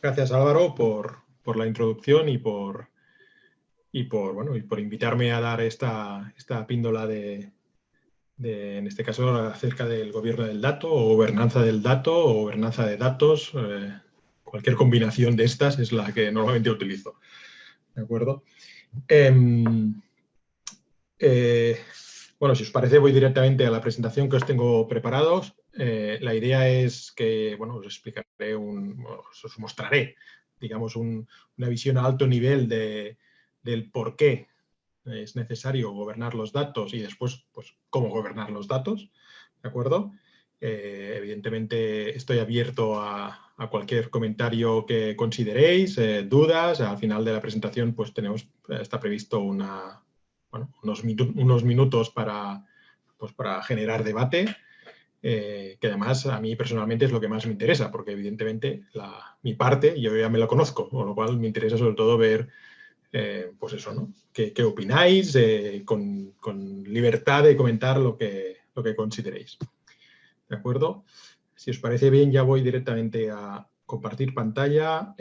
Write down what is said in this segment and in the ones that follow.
Gracias, Álvaro, por la introducción y por invitarme a dar esta píndola en este caso, acerca del gobierno del dato o gobernanza del dato o gobernanza de datos. Cualquier combinación de estas es la que normalmente utilizo. ¿De acuerdo? Bueno, si os parece, voy directamente a la presentación que os tengo preparados. La idea es que, bueno, os explicaré, os mostraré, digamos, una visión a alto nivel del por qué es necesario gobernar los datos y después, pues, cómo gobernar los datos, ¿de acuerdo? Evidentemente, estoy abierto a cualquier comentario que consideréis, dudas. Al final de la presentación, pues, está previsto unos minutos para generar debate, que además a mí personalmente es lo que más me interesa, porque evidentemente mi parte yo ya me la conozco, con lo cual me interesa sobre todo ver, pues eso, ¿no? ¿Qué opináis? Con libertad de comentar lo que consideréis. ¿De acuerdo? Si os parece bien, ya voy directamente a compartir pantalla.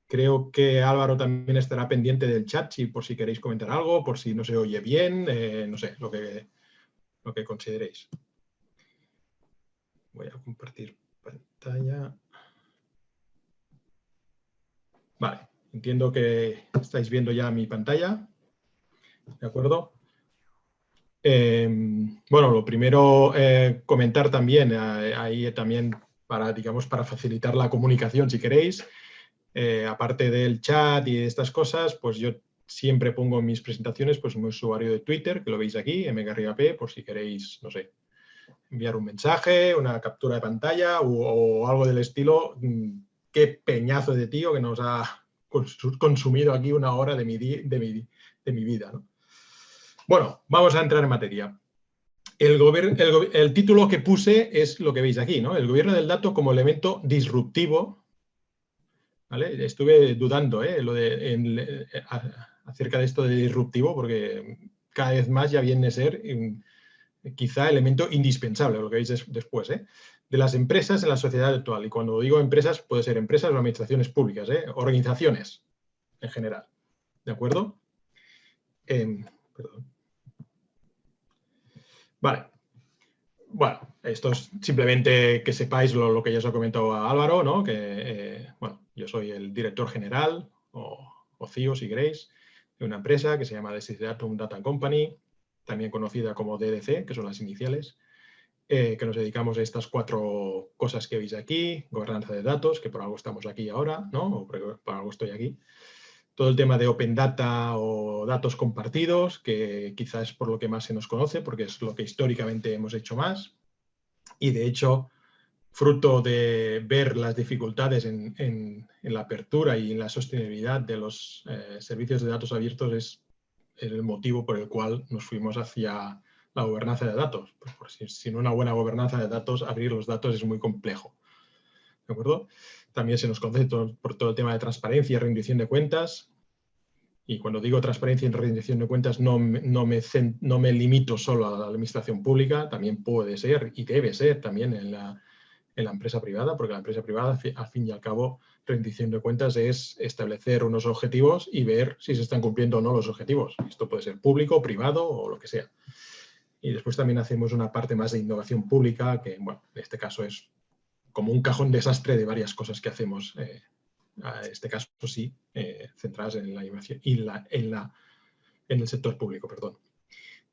Creo que Álvaro también estará pendiente del chat, por si queréis comentar algo, por si no se oye bien, no sé, lo que consideréis. Voy a compartir pantalla. Vale, entiendo que estáis viendo ya mi pantalla. ¿De acuerdo? Bueno, lo primero, comentar también, ahí también digamos, para facilitar la comunicación, si queréis. Aparte del chat y de estas cosas, pues yo siempre pongo en mis presentaciones pues, un usuario de Twitter, que lo veis aquí, mgarrigap, por si queréis, no sé, enviar un mensaje, una captura de pantalla o algo del estilo. Qué peñazo de tío que nos ha consumido aquí una hora de mi vida, ¿no? Bueno, vamos a entrar en materia. El título que puse es lo que veis aquí, ¿no? El gobierno del dato como elemento disruptivo. ¿Vale? Estuve dudando acerca de esto de disruptivo, porque cada vez más ya viene a ser quizá elemento indispensable, lo que veis después, de las empresas en la sociedad actual. Y cuando digo empresas, puede ser empresas o administraciones públicas, organizaciones en general. ¿De acuerdo? Perdón. Vale. Bueno, esto es simplemente que sepáis lo que ya os ha comentado a Álvaro, ¿no? Que, bueno, yo soy el director general o CEO, si queréis, de una empresa que se llama Decidatum Data Company, también conocida como DDC, que son las iniciales, que nos dedicamos a estas 4 cosas que veis aquí: gobernanza de datos, que por algo estamos aquí ahora, ¿no? O por algo estoy aquí. Todo el tema de Open Data o datos compartidos, que quizás es por lo que más se nos conoce, porque es lo que históricamente hemos hecho más. Y de hecho, fruto de ver las dificultades en la apertura y en la sostenibilidad de los servicios de datos abiertos, es el motivo por el cual nos fuimos hacia la gobernanza de datos. Pues sin una buena gobernanza de datos, abrir los datos es muy complejo. ¿De acuerdo? También se nos conoce por todo el tema de transparencia y rendición de cuentas. Y cuando digo transparencia y rendición de cuentas, no me limito solo a la administración pública, también puede ser y debe ser también en la empresa privada, porque la empresa privada, al fin y al cabo, rendición de cuentas es establecer unos objetivos y ver si se están cumpliendo o no los objetivos. Esto puede ser público, privado o lo que sea. Y después también hacemos una parte más de innovación pública, que, bueno, en este caso es como un cajón desastre de varias cosas que hacemos. En este caso sí, centradas en la innovación y en el sector público, perdón.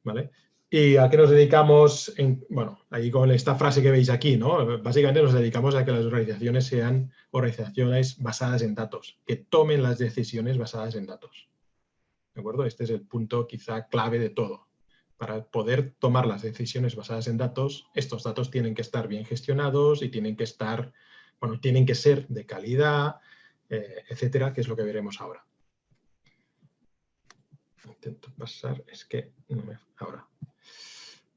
¿Vale? ¿Y a qué nos dedicamos? Bueno, ahí con esta frase que veis aquí, ¿no? Básicamente nos dedicamos a que las organizaciones sean organizaciones basadas en datos, que tomen las decisiones basadas en datos. ¿De acuerdo? Este es el punto quizá clave de todo. Para poder tomar las decisiones basadas en datos, estos datos tienen que estar bien gestionados y tienen que ser de calidad, etcétera, que es lo que veremos ahora. Intento pasar, es que no me... Ahora.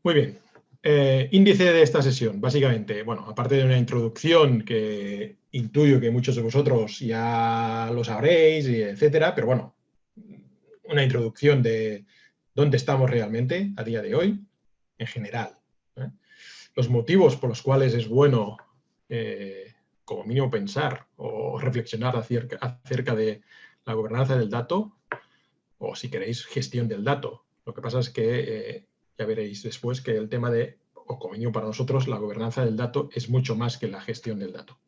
Muy bien. Índice de esta sesión, básicamente, bueno, aparte de una introducción que intuyo que muchos de vosotros ya lo sabréis, etcétera, pero bueno, una introducción de dónde estamos realmente a día de hoy, en general. Los motivos por los cuales es bueno como mínimo pensar o reflexionar acerca de la gobernanza del dato, o si queréis, gestión del dato. Lo que pasa es que ya veréis después que el tema de, o como mínimo para nosotros, la gobernanza del dato es mucho más que la gestión del dato.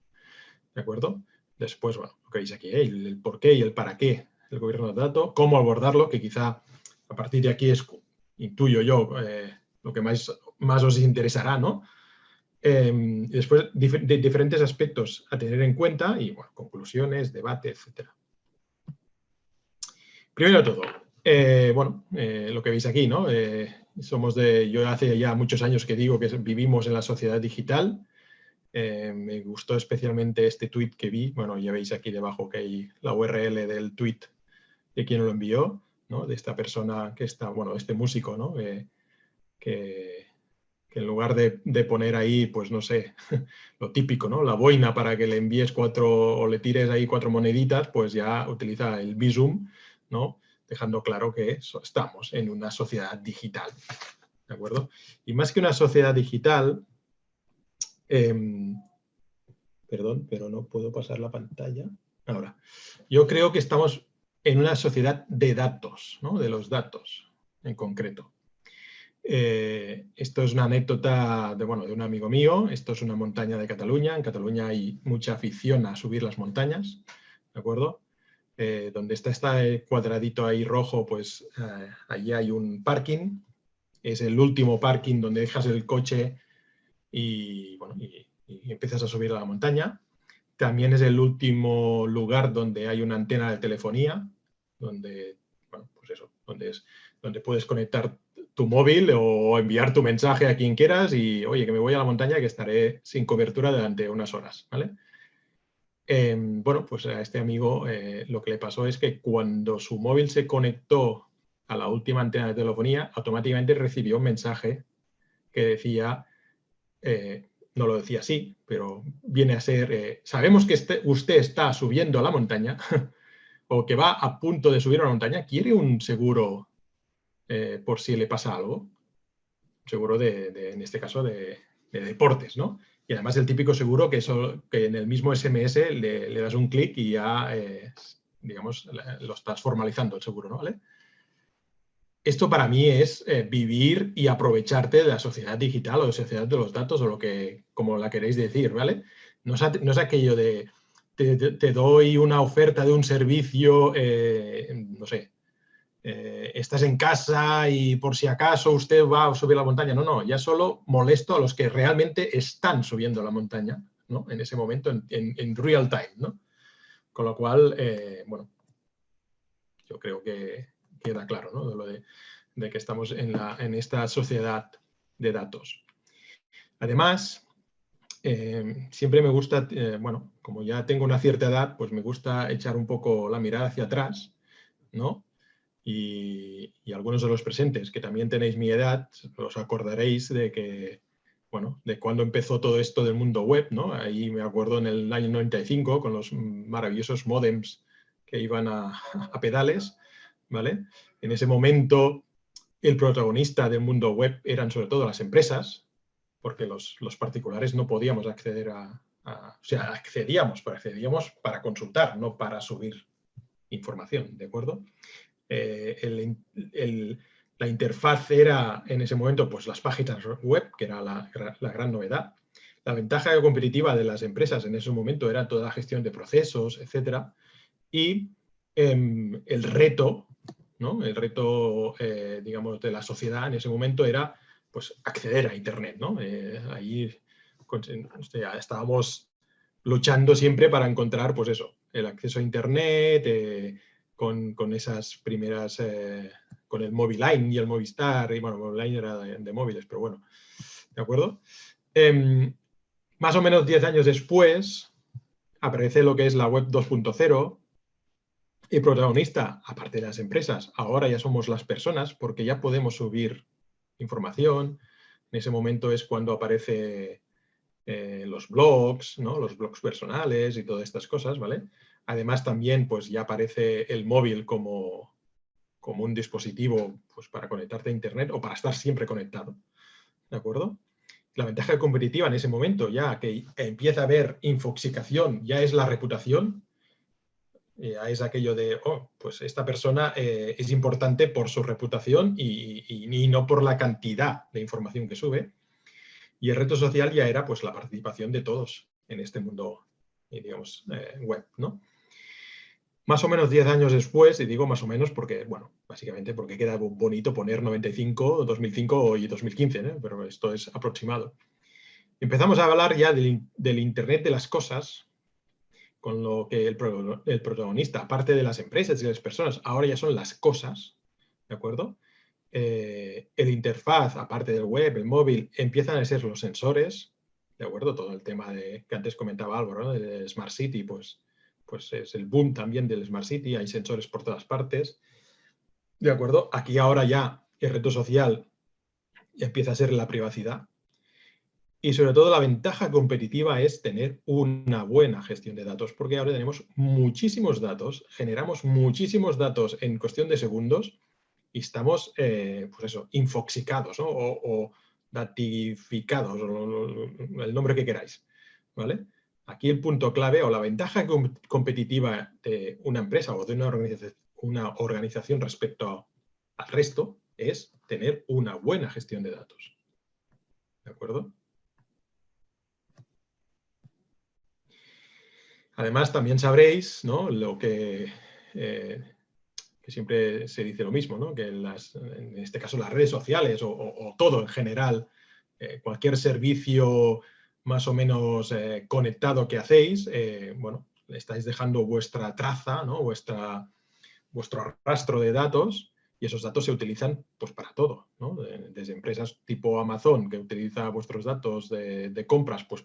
¿De acuerdo? Después, bueno, lo que veis aquí, el por qué y el para qué del gobierno del dato, cómo abordarlo, que quizá a partir de aquí es, intuyo yo, lo que más os interesará, ¿no? Después, diferentes aspectos a tener en cuenta y, bueno, conclusiones, debate, etc. Primero de todo, bueno, lo que veis aquí, ¿no? Yo hace ya muchos años que digo que vivimos en la sociedad digital. Me gustó especialmente este tweet que vi. Bueno, ya veis aquí debajo que hay la URL del tweet de quien lo envió, ¿no? De esta persona que está, bueno, este músico, ¿no? Que en lugar de poner ahí, pues no sé, lo típico, ¿no? La boina para que le envíes o le tires ahí 4 moneditas, pues ya utiliza el Bizum, ¿no? Dejando claro que estamos en una sociedad digital, ¿de acuerdo? Y más que una sociedad digital, perdón, pero no puedo pasar la pantalla. Ahora, yo creo que estamos en una sociedad de datos, ¿no? De los datos en concreto. Esto es una anécdota de un amigo mío. Esto es una montaña de Cataluña. En Cataluña hay mucha afición a subir las montañas, ¿de acuerdo? Donde está este cuadradito ahí rojo, pues allí hay un parking. Es el último parking donde dejas el coche y empiezas a subir a la montaña. También es el último lugar donde hay una antena de telefonía, donde, bueno, pues eso, donde puedes conectar tu móvil o enviar tu mensaje a quien quieras y, oye, que me voy a la montaña que estaré sin cobertura durante unas horas, ¿vale? Bueno, pues a este amigo lo que le pasó es que cuando su móvil se conectó a la última antena de telefonía, automáticamente recibió un mensaje que decía, no lo decía así, pero viene a ser, sabemos que usted está subiendo a la montaña o que va a punto de subir a la montaña, ¿quiere un seguro por si le pasa algo? Seguro en este caso de deportes, ¿no? Y además el típico seguro que en el mismo SMS le das un clic y ya, digamos, lo estás formalizando el seguro, ¿no? ¿Vale? Esto para mí es vivir y aprovecharte de la sociedad digital o de la sociedad de los datos o como la queréis decir, ¿vale? No es aquello de te doy una oferta de un servicio, no sé, estás en casa y por si acaso usted va a subir la montaña. No, no, ya solo molesto a los que realmente están subiendo la montaña, ¿no? En ese momento, en real time, ¿no? Con lo cual, bueno, yo creo que queda claro, ¿no? De que estamos en esta sociedad de datos. Además, siempre me gusta, bueno, como ya tengo una cierta edad, pues me gusta echar un poco la mirada hacia atrás, ¿no? Y algunos de los presentes, que también tenéis mi edad, os acordaréis de que, bueno, de cuando empezó todo esto del mundo web, ¿no? Ahí me acuerdo en el año 95 con los maravillosos módems que iban a pedales, ¿vale? En ese momento el protagonista del mundo web eran sobre todo las empresas, porque los particulares no podíamos acceder o sea, accedíamos, pero accedíamos para consultar, no para subir información, ¿de acuerdo? La interfaz era en ese momento pues las páginas web, que era la gran novedad. La ventaja competitiva de las empresas en ese momento era toda la gestión de procesos, etcétera. Y el reto, ¿no? El reto, digamos, de la sociedad en ese momento era pues acceder a Internet, ¿no? Ahí estábamos luchando siempre para encontrar, pues eso, el acceso a Internet, con esas primeras, con el Moviline y el Movistar, y bueno, Moviline era de móviles, pero bueno, ¿de acuerdo? Más o menos 10 años después aparece lo que es la web 2.0 y protagonista, aparte de las empresas, ahora ya somos las personas porque ya podemos subir información. En ese momento es cuando aparece los blogs, ¿no? Los blogs personales y todas estas cosas, ¿vale? Además también pues ya aparece el móvil como un dispositivo pues, para conectarte a Internet o para estar siempre conectado, ¿de acuerdo? la ventaja competitiva en ese momento, ya que empieza a haber infoxicación, ya es la reputación, ya es aquello de, oh, pues esta persona es importante por su reputación y no por la cantidad de información que sube. Y el reto social ya era pues la participación de todos en este mundo, digamos, web, ¿no? Más o menos 10 años después, y digo más o menos porque, bueno, básicamente porque queda bonito poner 95, 2005 y 2015, ¿no? Pero esto es aproximado. Empezamos a hablar ya del Internet de las cosas, con lo que el protagonista, aparte de las empresas y las personas, ahora ya son las cosas, ¿de acuerdo? El interfaz, aparte del web, el móvil, empiezan a ser los sensores, ¿de acuerdo? Todo el tema que antes comentaba Álvaro, ¿no? De Smart City, pues es el boom también del Smart City, hay sensores por todas partes, ¿de acuerdo? Aquí ahora ya el reto social empieza a ser la privacidad y sobre todo la ventaja competitiva es tener una buena gestión de datos, porque ahora tenemos muchísimos datos, generamos muchísimos datos en cuestión de segundos y estamos, pues eso, infoxicados, ¿no? o datificados, o el nombre que queráis, ¿vale? Aquí el punto clave o la ventaja competitiva de una empresa o de una organización respecto al resto es tener una buena gestión de datos. ¿De acuerdo? Además, también sabréis, ¿no? Lo que siempre se dice lo mismo, ¿no? Que en este caso las redes sociales o todo en general, cualquier servicio más o menos conectado que hacéis, bueno, estáis dejando vuestra traza, ¿no? Vuestro rastro de datos y esos datos se utilizan pues, para todo, ¿no? Desde empresas tipo Amazon, que utiliza vuestros datos de compras pues,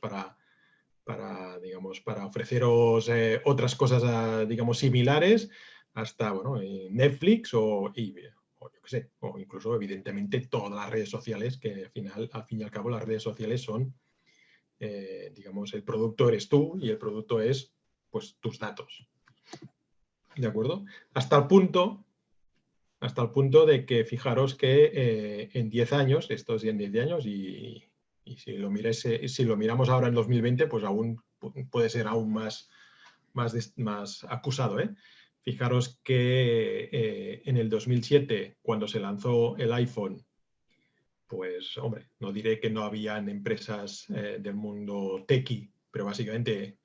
digamos, para ofreceros otras cosas, digamos, similares, hasta bueno, Netflix o yo qué sé, o incluso evidentemente todas las redes sociales, que al fin y al cabo las redes sociales son, digamos, el producto eres tú y el producto es pues tus datos. ¿De acuerdo? Hasta el punto de que fijaros que en 10 años, esto es en 10 años y si lo miramos ahora en 2020, pues aún puede ser aún más acusado. Fijaros que en el 2007, cuando se lanzó el iPhone, pues, hombre, no diré que no habían empresas del mundo techie, pero básicamente,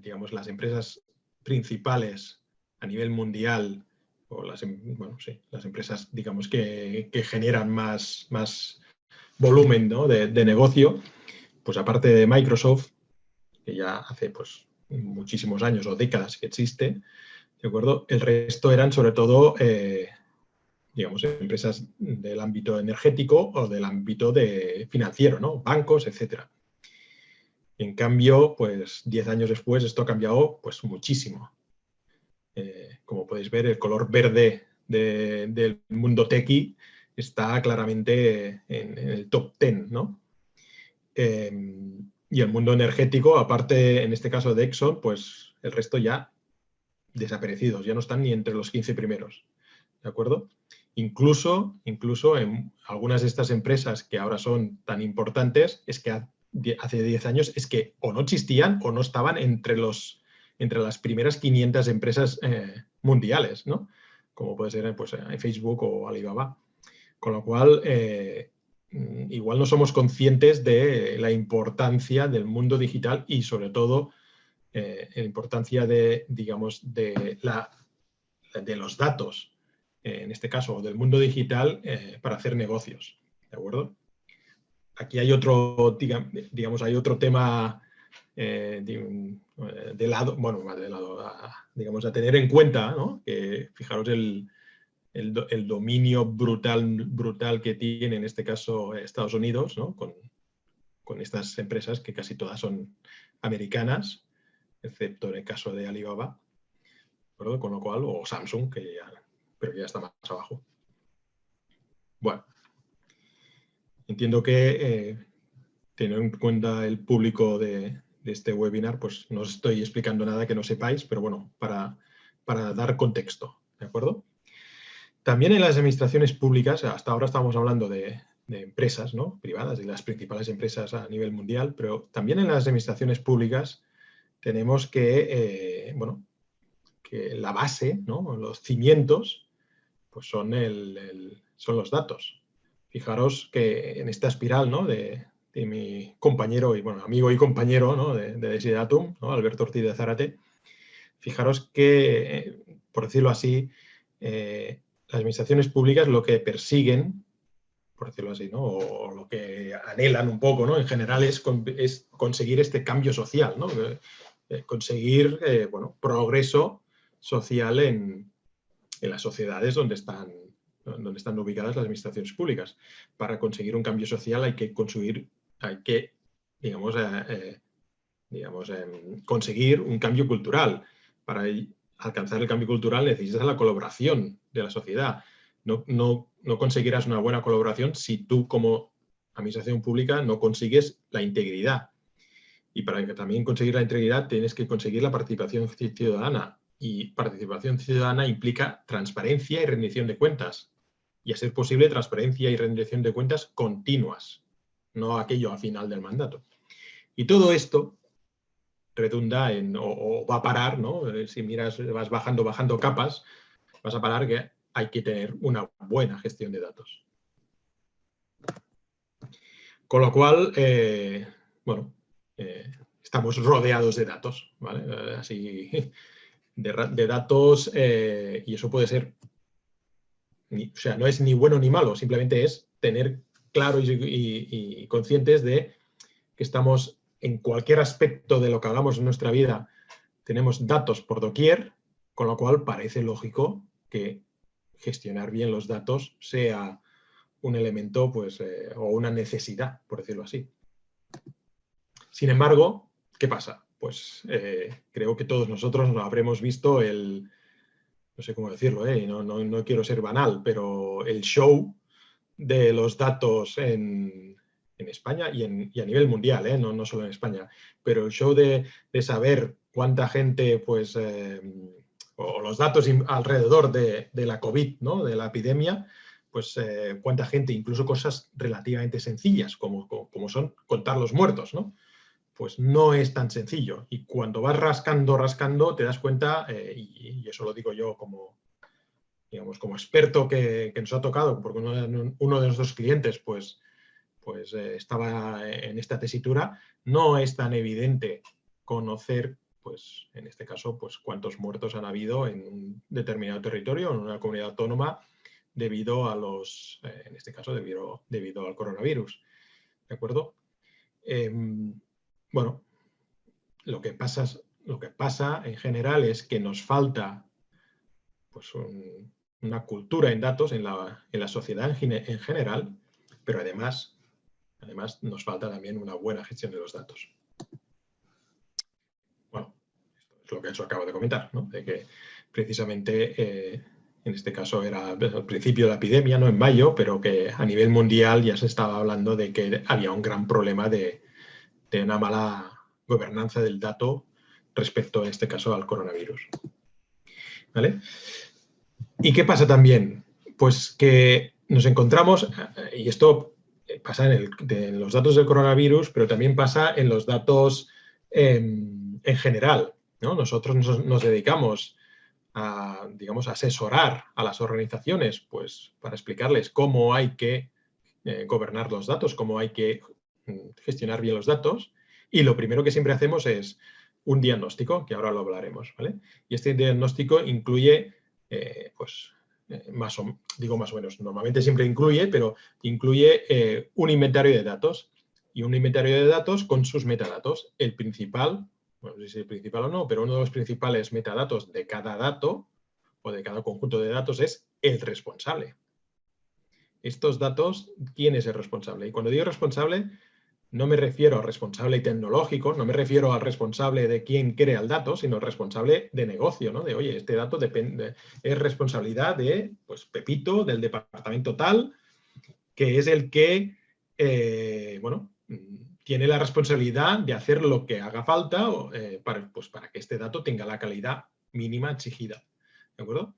digamos, las empresas principales a nivel mundial, o las empresas, digamos, que generan más volumen, ¿no? de negocio, pues aparte de Microsoft, que ya hace pues muchísimos años o décadas que existe, ¿de acuerdo? El resto eran sobre todo, digamos, empresas del ámbito energético o del ámbito financiero, ¿no? Bancos, etcétera. En cambio, pues 10 años después esto ha cambiado pues muchísimo. Como podéis ver, el color verde del mundo techie está claramente en el top 10, ¿no? Y el mundo energético, aparte en este caso de Exxon, pues el resto ya desaparecidos, ya no están ni entre los 15 primeros, ¿de acuerdo? Incluso en algunas de estas empresas que ahora son tan importantes, es que hace 10 años es que o no existían o no estaban entre las primeras 500 empresas mundiales, ¿no? Como puede ser pues, Facebook o Alibaba. Con lo cual, igual no somos conscientes de la importancia del mundo digital y sobre todo la importancia digamos, de los datos, en este caso del mundo digital, para hacer negocios. ¿De acuerdo? Aquí hay digamos, hay otro tema de lado, bueno, de lado, digamos, a tener en cuenta, ¿no? Que fijaros el dominio brutal que tiene en este caso Estados Unidos, ¿no? con estas empresas que casi todas son americanas, excepto en el caso de Alibaba, ¿verdad? Con lo cual, o Samsung, pero que ya está más abajo. Bueno, entiendo que teniendo en cuenta el público de este webinar, pues no os estoy explicando nada que no sepáis, pero bueno, para dar contexto, ¿de acuerdo? También en las administraciones públicas, hasta ahora estamos hablando de empresas, ¿no?, privadas, de las principales empresas a nivel mundial, pero también en las administraciones públicas tenemos que, bueno, que la base, ¿no?, los cimientos, pues son, son los datos. Fijaros que en esta espiral, ¿no?, de mi compañero y, bueno, amigo y compañero, ¿no?, de Desiderátum, ¿no?, Alberto Ortiz de Zárate, fijaros que, por decirlo así, las administraciones públicas lo que persiguen, por decirlo así, ¿no?, o lo que anhelan un poco, ¿no?, en general es conseguir este cambio social, ¿no?, conseguir, bueno, progreso social en las sociedades donde están ubicadas las administraciones públicas. Para conseguir un cambio social hay que digamos, conseguir un cambio cultural. Para alcanzar el cambio cultural necesitas la colaboración de la sociedad. No conseguirás una buena colaboración si tú, como administración pública, no consigues la integridad. Y para también conseguir la integridad tienes que conseguir la participación ciudadana. Y participación ciudadana implica transparencia y rendición de cuentas. Y a ser posible, transparencia y rendición de cuentas continuas, no aquello al final del mandato. Y todo esto redunda en, o va a parar, ¿no?, si miras, vas bajando capas, vas a parar que hay que tener una buena gestión de datos. Con lo cual, bueno, estamos rodeados de datos, ¿vale? Así, de datos, y eso puede ser, o sea, no es ni bueno ni malo, simplemente es tener claro y conscientes de que estamos en cualquier aspecto de lo que hagamos en nuestra vida, tenemos datos por doquier, con lo cual parece lógico que gestionar bien los datos sea un elemento, pues, o una necesidad, por decirlo así. Sin embargo, ¿qué pasa? Pues creo que todos nosotros habremos visto no sé cómo decirlo, no quiero ser banal, pero el show de los datos en España y a nivel mundial, no solo en España, pero el show de saber cuánta gente, pues, o los datos alrededor de la COVID, ¿no?, de la epidemia, pues cuánta gente, incluso cosas relativamente sencillas, como son contar los muertos, ¿no?, pues no es tan sencillo. Y cuando vas rascando, te das cuenta, y eso lo digo yo como, digamos, como experto que nos ha tocado, porque uno de nuestros clientes pues estaba en esta tesitura, no es tan evidente conocer, pues en este caso, pues cuántos muertos han habido en un determinado territorio, en una comunidad autónoma, debido a en este caso, debido al coronavirus. ¿De acuerdo? Bueno, lo que pasa en general es que nos falta, pues, una cultura en datos en la sociedad en general, pero además nos falta también una buena gestión de los datos. Bueno, esto es lo que yo acabo de comentar, ¿no?, de que precisamente en este caso era al principio de la epidemia, no en mayo, pero que a nivel mundial ya se estaba hablando de que había un gran problema de una mala gobernanza del dato respecto, en este caso, al coronavirus. ¿Vale? ¿Y qué pasa también? Pues que nos encontramos, y esto pasa en los datos del coronavirus, pero también pasa en los datos en general, ¿no? Nosotros nos dedicamos a, digamos, asesorar a las organizaciones, pues, para explicarles cómo hay que gobernar los datos, cómo hay que gestionar bien los datos, y lo primero que siempre hacemos es un diagnóstico, que ahora lo hablaremos, ¿vale? Y este diagnóstico incluye, pues, más o menos, normalmente siempre incluye, pero incluye un inventario de datos, y un inventario de datos con sus metadatos. El principal, bueno, no sé si es el principal o no, pero uno de los principales metadatos de cada dato o de cada conjunto de datos es el responsable. Estos datos, ¿quién es el responsable? Y cuando digo responsable, no me refiero al responsable tecnológico, no me refiero al responsable de quién crea el dato, sino al responsable de negocio, ¿no? De, oye, este dato es responsabilidad de, pues, Pepito, del departamento tal, que es el que, bueno, tiene la responsabilidad de hacer lo que haga falta para que este dato tenga la calidad mínima exigida. ¿De acuerdo?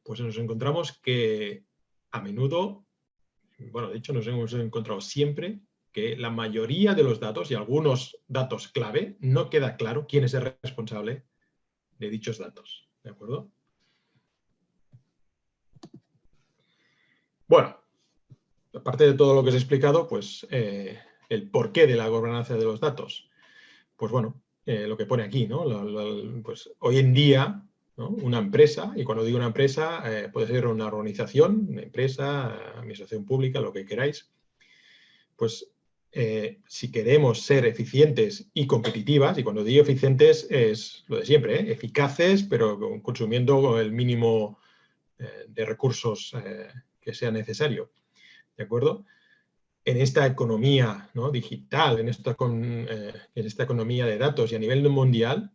Pues nos encontramos que a menudo bueno, de hecho nos hemos encontrado siempre que la mayoría de los datos y algunos datos clave no queda claro quién es el responsable de dichos datos. ¿De acuerdo? Bueno, aparte de todo lo que os he explicado, pues el porqué de la gobernanza de los datos. Pues bueno, lo que pone aquí, ¿no? Pues hoy en día, ¿no? Una empresa, y cuando digo una empresa, puede ser una organización, una empresa, administración pública, lo que queráis, pues si queremos ser eficientes y competitivas, y cuando digo eficientes es lo de siempre, eficaces, pero consumiendo el mínimo de recursos que sea necesario, ¿de acuerdo? En esta economía, ¿no? Digital, en esta economía de datos y a nivel mundial,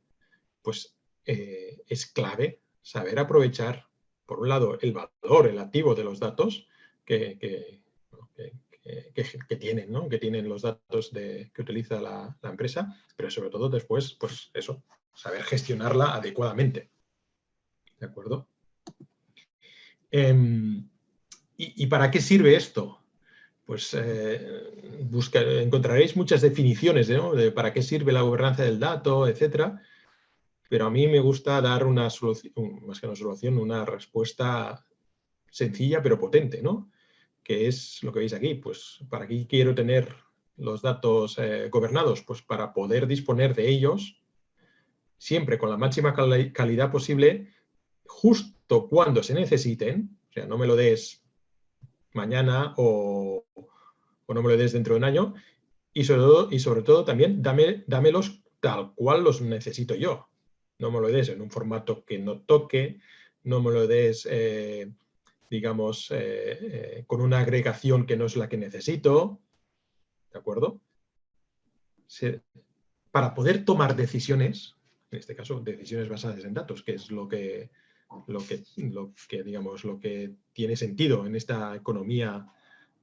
pues es clave saber aprovechar, por un lado, el valor, el activo de los datos que tienen, ¿no? Que tienen los datos que utiliza la empresa, pero sobre todo después, pues eso, saber gestionarla adecuadamente. ¿De acuerdo? ¿Y para qué sirve esto? Pues encontraréis muchas definiciones, ¿no? De para qué sirve la gobernanza del dato, etcétera, pero a mí me gusta dar una solución, más que una solución, una respuesta sencilla pero potente, ¿no? Que es lo que veis aquí. Pues ¿para qué quiero tener los datos gobernados? Pues para poder disponer de ellos siempre con la máxima calidad posible, justo cuando se necesiten. O sea, no me lo des mañana o no me lo des dentro de un año, y sobre todo también dámelos tal cual los necesito yo. No me lo des en un formato que no toque, no me lo des, digamos, con una agregación que no es la que necesito, ¿de acuerdo? Para poder tomar decisiones, en este caso decisiones basadas en datos, que es lo que digamos, lo que tiene sentido en esta economía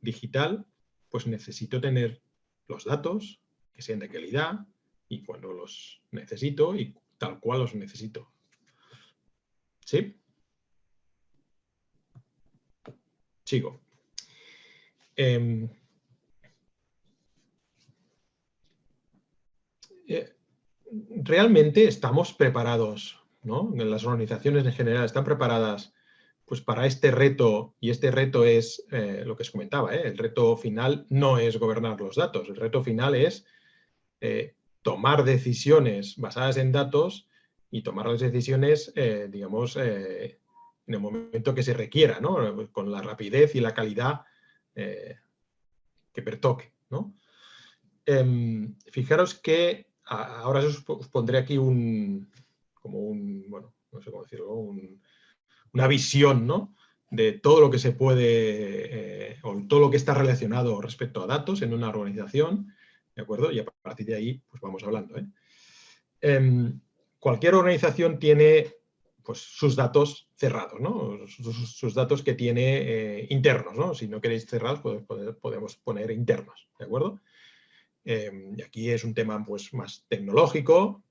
digital, pues necesito tener los datos que sean de calidad y cuando los necesito y tal cual los necesito. ¿Sí? Sigo. Realmente estamos preparados, ¿no? Las organizaciones en general están preparadas pues para este reto, y este reto es lo que os comentaba, el reto final no es gobernar los datos, el reto final es tomar decisiones basadas en datos y tomar las decisiones, digamos, en el momento que se requiera, ¿no? Con la rapidez y la calidad que pertoque, ¿no? Fijaros que ahora os pondré aquí bueno, no sé cómo decirlo, una visión, ¿no? De todo lo que se puede, o todo lo que está relacionado respecto a datos en una organización, ¿de acuerdo? Y a partir de ahí, pues vamos hablando, cualquier organización tiene pues, sus datos cerrados, ¿no? Sus datos que tiene internos, ¿no? Si no queréis cerrados, podemos poner internos, ¿de acuerdo? Y aquí es un tema pues, más tecnológico,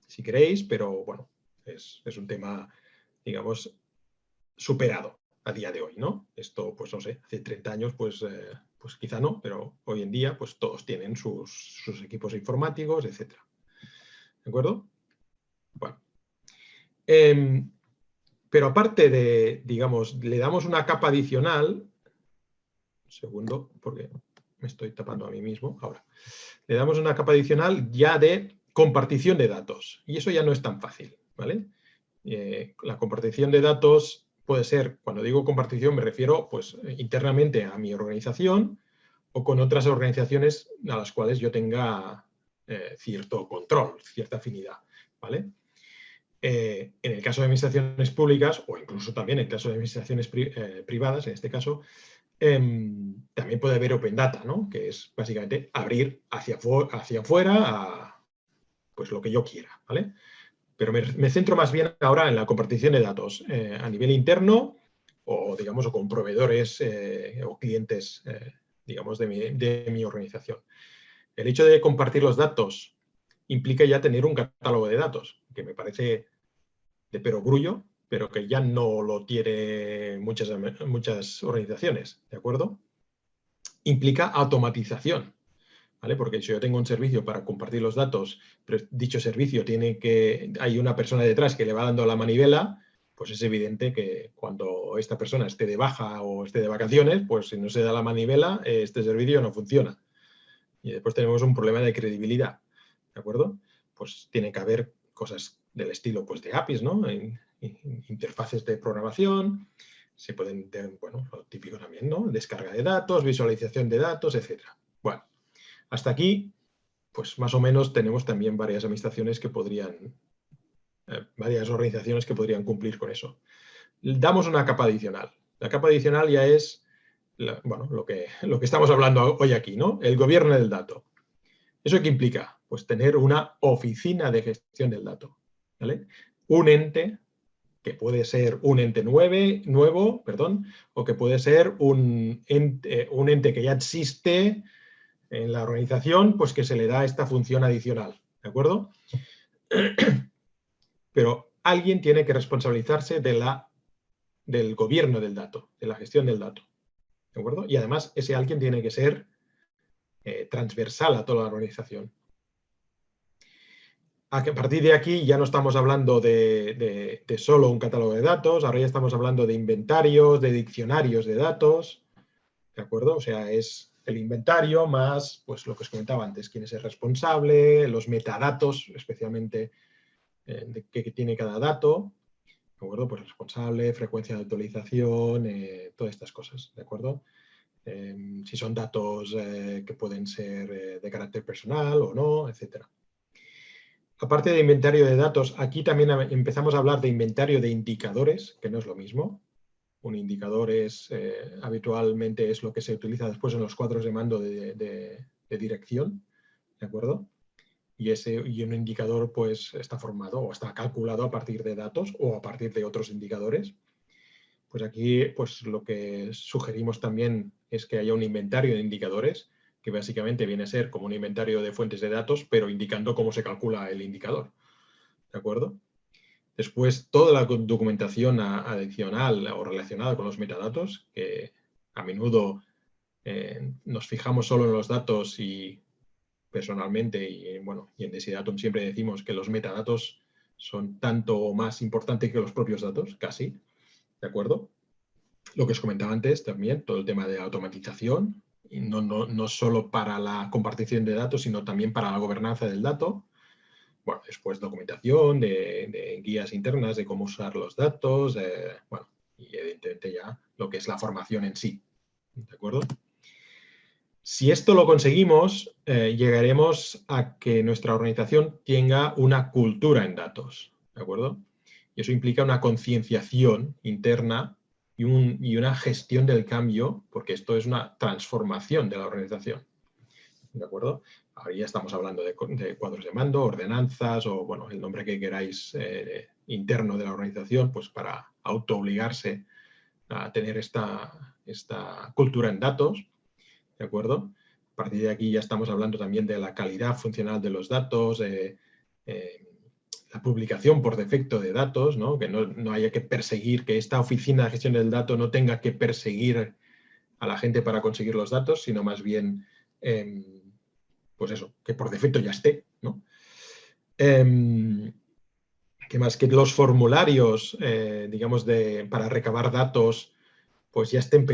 si queréis, pero bueno, es un tema, digamos, superado a día de hoy, ¿no? Esto, pues no sé, hace 30 años, pues quizá no, pero hoy en día, pues todos tienen sus equipos informáticos, etcétera. ¿De acuerdo? Bueno. Pero aparte de, digamos, le damos una capa adicional, un segundo, porque me estoy tapando a mí mismo, ahora, le damos una capa adicional ya de compartición de datos, y eso ya no es tan fácil, ¿vale? La compartición de datos puede ser, cuando digo compartición me refiero pues internamente a mi organización o con otras organizaciones a las cuales yo tenga cierto control, cierta afinidad, ¿vale? En el caso de administraciones públicas o incluso también en el caso de administraciones privadas, en este caso, también puede haber Open Data, ¿no? Que es básicamente abrir hacia afuera a pues, lo que yo quiera, ¿vale? Pero me centro más bien ahora en la compartición de datos a nivel interno o, digamos, o con proveedores o clientes, digamos, de mi organización. El hecho de compartir los datos implica ya tener un catálogo de datos, que me parece de perogrullo, pero que ya no lo tiene muchas organizaciones, ¿de acuerdo? implica automatización, ¿vale? Porque si yo tengo un servicio para compartir los datos, pero dicho servicio hay una persona detrás que le va dando la manivela, pues es evidente que cuando esta persona esté de baja o esté de vacaciones, pues si no se da la manivela, este servicio no funciona. Y después tenemos un problema de credibilidad, ¿de acuerdo? Pues tiene que haber cosas del estilo pues, de APIs, ¿no? Interfaces de programación, se pueden, bueno, lo típico también, ¿no? Descarga de datos, visualización de datos, etc. Bueno, hasta aquí, pues más o menos tenemos también varias administraciones que podrían, varias organizaciones que podrían cumplir con eso. Damos una capa adicional. La capa adicional ya es, bueno, lo que estamos hablando hoy aquí, ¿no? El gobierno del dato. ¿Eso qué implica? Pues tener una oficina de gestión del dato, ¿vale? Un ente, que puede ser un ente nuevo, o que puede ser un ente que ya existe en la organización, pues que se le da esta función adicional, ¿de acuerdo? Pero alguien tiene que responsabilizarse del gobierno del dato, de la gestión del dato, ¿de acuerdo? Y además ese alguien tiene que ser transversal a toda la organización. A partir de aquí ya no estamos hablando de solo un catálogo de datos, ahora ya estamos hablando de inventarios, de diccionarios de datos, ¿de acuerdo? O sea, es el inventario más, pues lo que os comentaba antes, quién es el responsable, los metadatos, especialmente de qué tiene cada dato, ¿de acuerdo? Pues responsable, frecuencia de actualización, todas estas cosas, ¿de acuerdo? Si son datos que pueden ser de carácter personal o no, etcétera. Aparte de inventario de datos, aquí también empezamos a hablar de inventario de indicadores, que no es lo mismo. Un indicador habitualmente es lo que se utiliza después en los cuadros de mando de dirección, ¿de acuerdo? Y un indicador pues está formado o está calculado a partir de datos o a partir de otros indicadores. Pues aquí pues lo que sugerimos también es que haya un inventario de indicadores, que básicamente viene a ser como un inventario de fuentes de datos, pero indicando cómo se calcula el indicador. ¿De acuerdo? Después, toda la documentación adicional o relacionada con los metadatos, que a menudo nos fijamos solo en los datos y personalmente, y bueno, y en Decidatum siempre decimos que los metadatos son tanto o más importantes que los propios datos, casi, ¿de acuerdo? Lo que os comentaba antes también, todo el tema de automatización, y no solo para la compartición de datos, sino también para la gobernanza del dato. Bueno, después documentación de guías internas de cómo usar los datos, bueno, y evidentemente ya lo que es la formación en sí, ¿de acuerdo? Si esto lo conseguimos, llegaremos a que nuestra organización tenga una cultura en datos, ¿de acuerdo? Y eso implica una concienciación interna y una gestión del cambio, porque esto es una transformación de la organización, ¿de acuerdo? Ahora ya estamos hablando de cuadros de mando, ordenanzas o, bueno, el nombre que queráis interno de la organización, pues para autoobligarse a tener esta cultura en datos, ¿de acuerdo? A partir de aquí ya estamos hablando también de la calidad funcional de los datos, la publicación por defecto de datos, ¿no? Que no haya que perseguir, que esta oficina de gestión del dato no tenga que perseguir a la gente para conseguir los datos, sino más bien, pues eso, que por defecto ya esté, ¿no? ¿Qué más? Que los formularios, digamos, para recabar datos, pues ya estén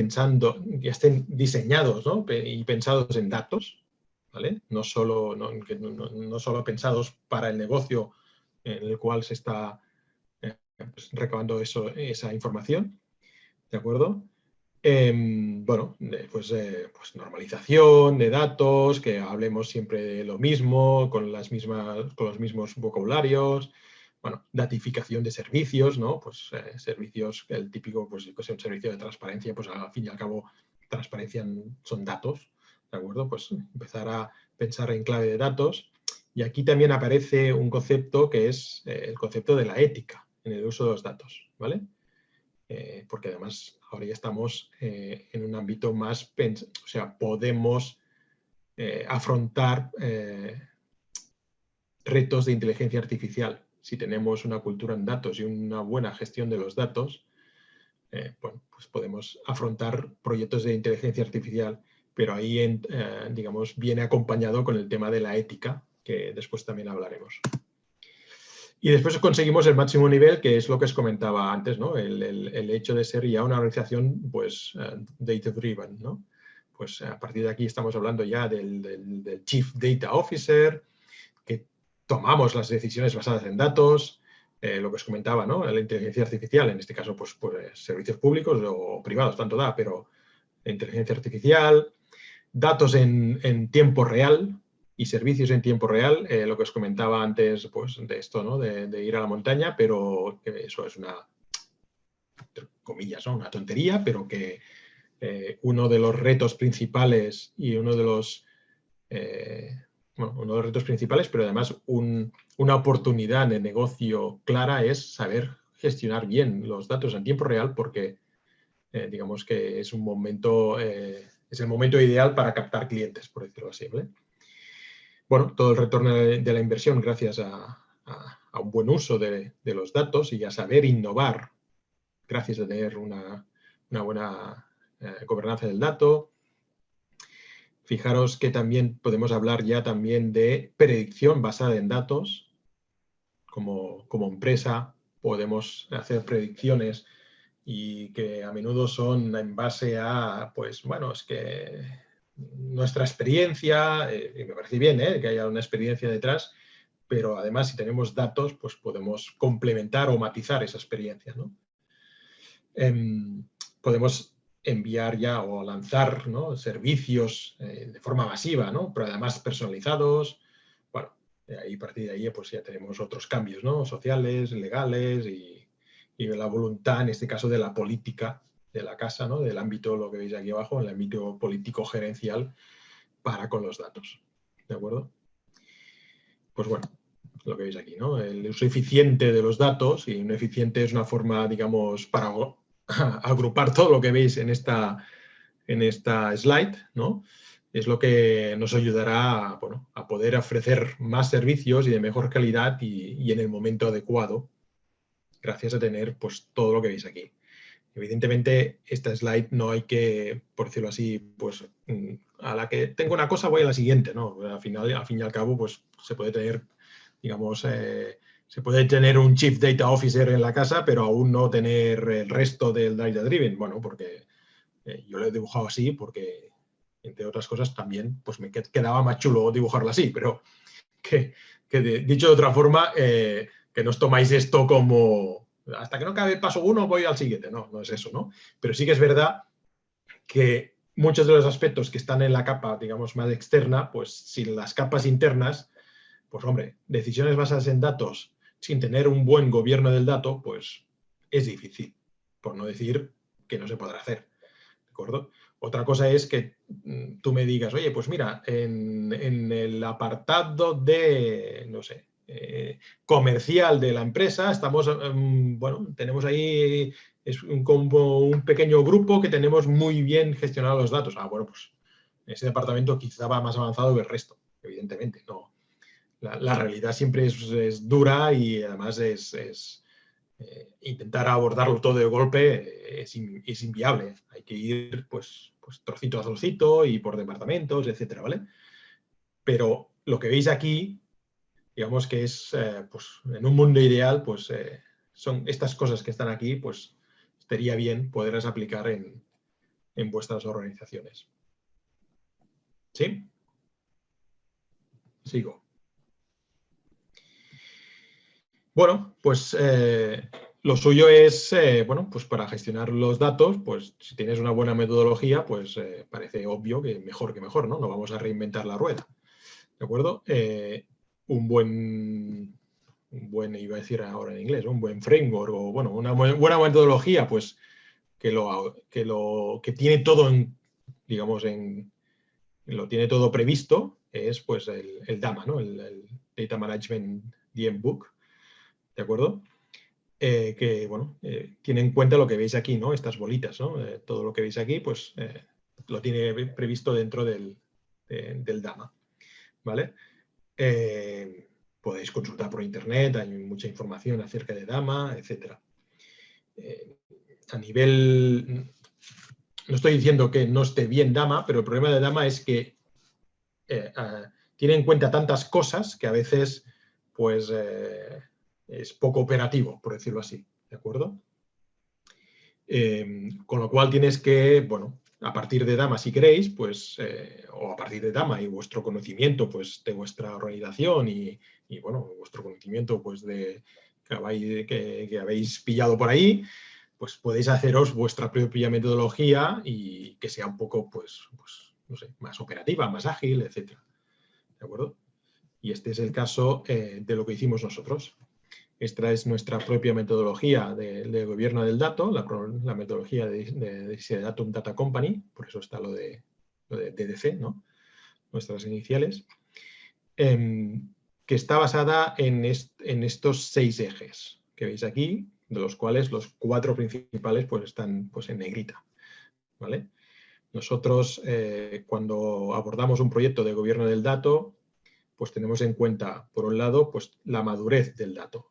diseñados, ¿no? Y pensados en datos, ¿vale? No solo pensados para el negocio en el cual se está pues, recabando esa información, ¿de acuerdo? Bueno, pues normalización de datos, que hablemos siempre de lo mismo, con los mismos vocabularios. Bueno, datificación de servicios, ¿no? Pues servicios, el típico, pues un servicio de transparencia, pues al fin y al cabo, transparencia son datos, ¿de acuerdo? Pues empezar a pensar en clave de datos. Y aquí también aparece un concepto que es el concepto de la ética en el uso de los datos, ¿vale? Porque además ahora ya estamos en un ámbito más, o sea, podemos afrontar retos de inteligencia artificial. Si tenemos una cultura en datos y una buena gestión de los datos, bueno, pues podemos afrontar proyectos de inteligencia artificial pero ahí, digamos, viene acompañado con el tema de la ética, que después también hablaremos. Y después conseguimos el máximo nivel, que es lo que os comentaba antes, ¿no? El hecho de ser ya una organización, pues, data-driven, ¿no? Pues a partir de aquí estamos hablando ya del Chief Data Officer, que tomamos las decisiones basadas en datos, lo que os comentaba, ¿no? La inteligencia artificial, en este caso, pues servicios públicos o privados, tanto da, pero inteligencia artificial, datos en tiempo real y servicios en tiempo real, lo que os comentaba antes, pues de esto, ¿no? De ir a la montaña, pero eso es una, entre comillas, ¿no? Una tontería, pero que uno de los retos principales y uno de los retos principales, pero además una oportunidad de negocio clara es saber gestionar bien los datos en tiempo real, porque digamos que es un momento, es el momento ideal para captar clientes, por decirlo así, ¿vale? Bueno, todo el retorno de la inversión gracias a un buen uso de los datos y a saber innovar gracias a tener una buena gobernanza del dato. Fijaros que también podemos hablar ya también de predicción basada en datos. Como empresa podemos hacer predicciones y que a menudo son en base a, pues bueno, es que nuestra experiencia, y me parece bien que haya una experiencia detrás, pero además si tenemos datos, pues podemos complementar o matizar esa experiencia, ¿no? Podemos enviar ya o lanzar, ¿no? Servicios de forma masiva, ¿no? Pero además personalizados. Bueno, ahí, a partir de ahí pues ya tenemos otros cambios, ¿no? Sociales, legales y la voluntad, en este caso, de la política de la casa, ¿no? Del ámbito, lo que veis aquí abajo, el ámbito político gerencial para con los datos. ¿De acuerdo? Pues bueno, lo que veis aquí, ¿no? El uso eficiente de los datos, y un eficiente es una forma, digamos, para agrupar todo lo que veis en esta slide, ¿no? Es lo que nos ayudará bueno, a poder ofrecer más servicios y de mejor calidad y en el momento adecuado, gracias a tener pues, todo lo que veis aquí. Evidentemente, esta slide no hay que, por decirlo así, pues a la que tengo una cosa voy a la siguiente, ¿no? Al fin y al cabo, pues se puede tener, digamos, se puede tener un Chief Data Officer en la casa, pero aún no tener el resto del Data Driven. Bueno, porque yo lo he dibujado así porque, entre otras cosas, también pues me quedaba más chulo dibujarlo así, pero dicho de otra forma, que no os tomáis esto como hasta que no acabe el paso 1 voy al siguiente. No, no es eso, ¿no? Pero sí que es verdad que muchos de los aspectos que están en la capa, digamos, más externa, pues sin las capas internas, pues hombre, decisiones basadas en datos sin tener un buen gobierno del dato, pues es difícil, por no decir que no se podrá hacer. ¿De acuerdo? Otra cosa es que tú me digas, oye, pues mira, en el apartado de, no sé, comercial de la empresa, estamos, bueno, tenemos ahí, es como un pequeño grupo que tenemos muy bien gestionados los datos. Ah, bueno, pues ese departamento quizá va más avanzado que el resto, evidentemente. No. La realidad siempre es dura y además es intentar abordarlo todo de golpe es inviable. Hay que ir pues trocito a trocito y por departamentos, etcétera, ¿vale? Pero lo que veis aquí, digamos que es, pues en un mundo ideal, pues son estas cosas que están aquí, pues estaría bien poderlas aplicar en vuestras organizaciones. ¿Sí? Sigo. Bueno, pues lo suyo es, bueno, pues para gestionar los datos, pues si tienes una buena metodología, pues parece obvio que mejor, ¿no? No vamos a reinventar la rueda, ¿de acuerdo? Un buen, iba a decir ahora en inglés, un buen framework o, bueno, una buena metodología, pues que tiene todo digamos, lo tiene todo previsto, es pues el DAMA, ¿no? El Data Management DM Book. ¿De acuerdo? Que, bueno, tiene en cuenta lo que veis aquí, ¿no? Estas bolitas, ¿no? Todo lo que veis aquí, pues lo tiene previsto dentro del DAMA, ¿vale? Podéis consultar por internet, hay mucha información acerca de DAMA, etc. A nivel no estoy diciendo que no esté bien Dama, pero el problema de Dama es que tiene en cuenta tantas cosas que a veces pues, es poco operativo, por decirlo así, ¿de acuerdo? Con lo cual tienes que, bueno, a partir de Dama, si queréis, pues, o a partir de Dama y vuestro conocimiento pues, de vuestra organización y bueno, vuestro conocimiento pues, que habéis pillado por ahí, pues podéis haceros vuestra propia metodología y que sea un poco, pues no sé, más operativa, más ágil, etc. ¿De acuerdo? Y este es el caso de lo que hicimos nosotros. Esta es nuestra propia metodología de gobierno del dato, la metodología de Datum Data Company, por eso está lo de DDC, ¿no? Nuestras iniciales, que está basada en estos 6 ejes que veis aquí, de los cuales los 4 principales pues, están pues, en negrita. ¿Vale? Nosotros, cuando abordamos un proyecto de gobierno del dato, pues tenemos en cuenta, por un lado, pues, la madurez del dato.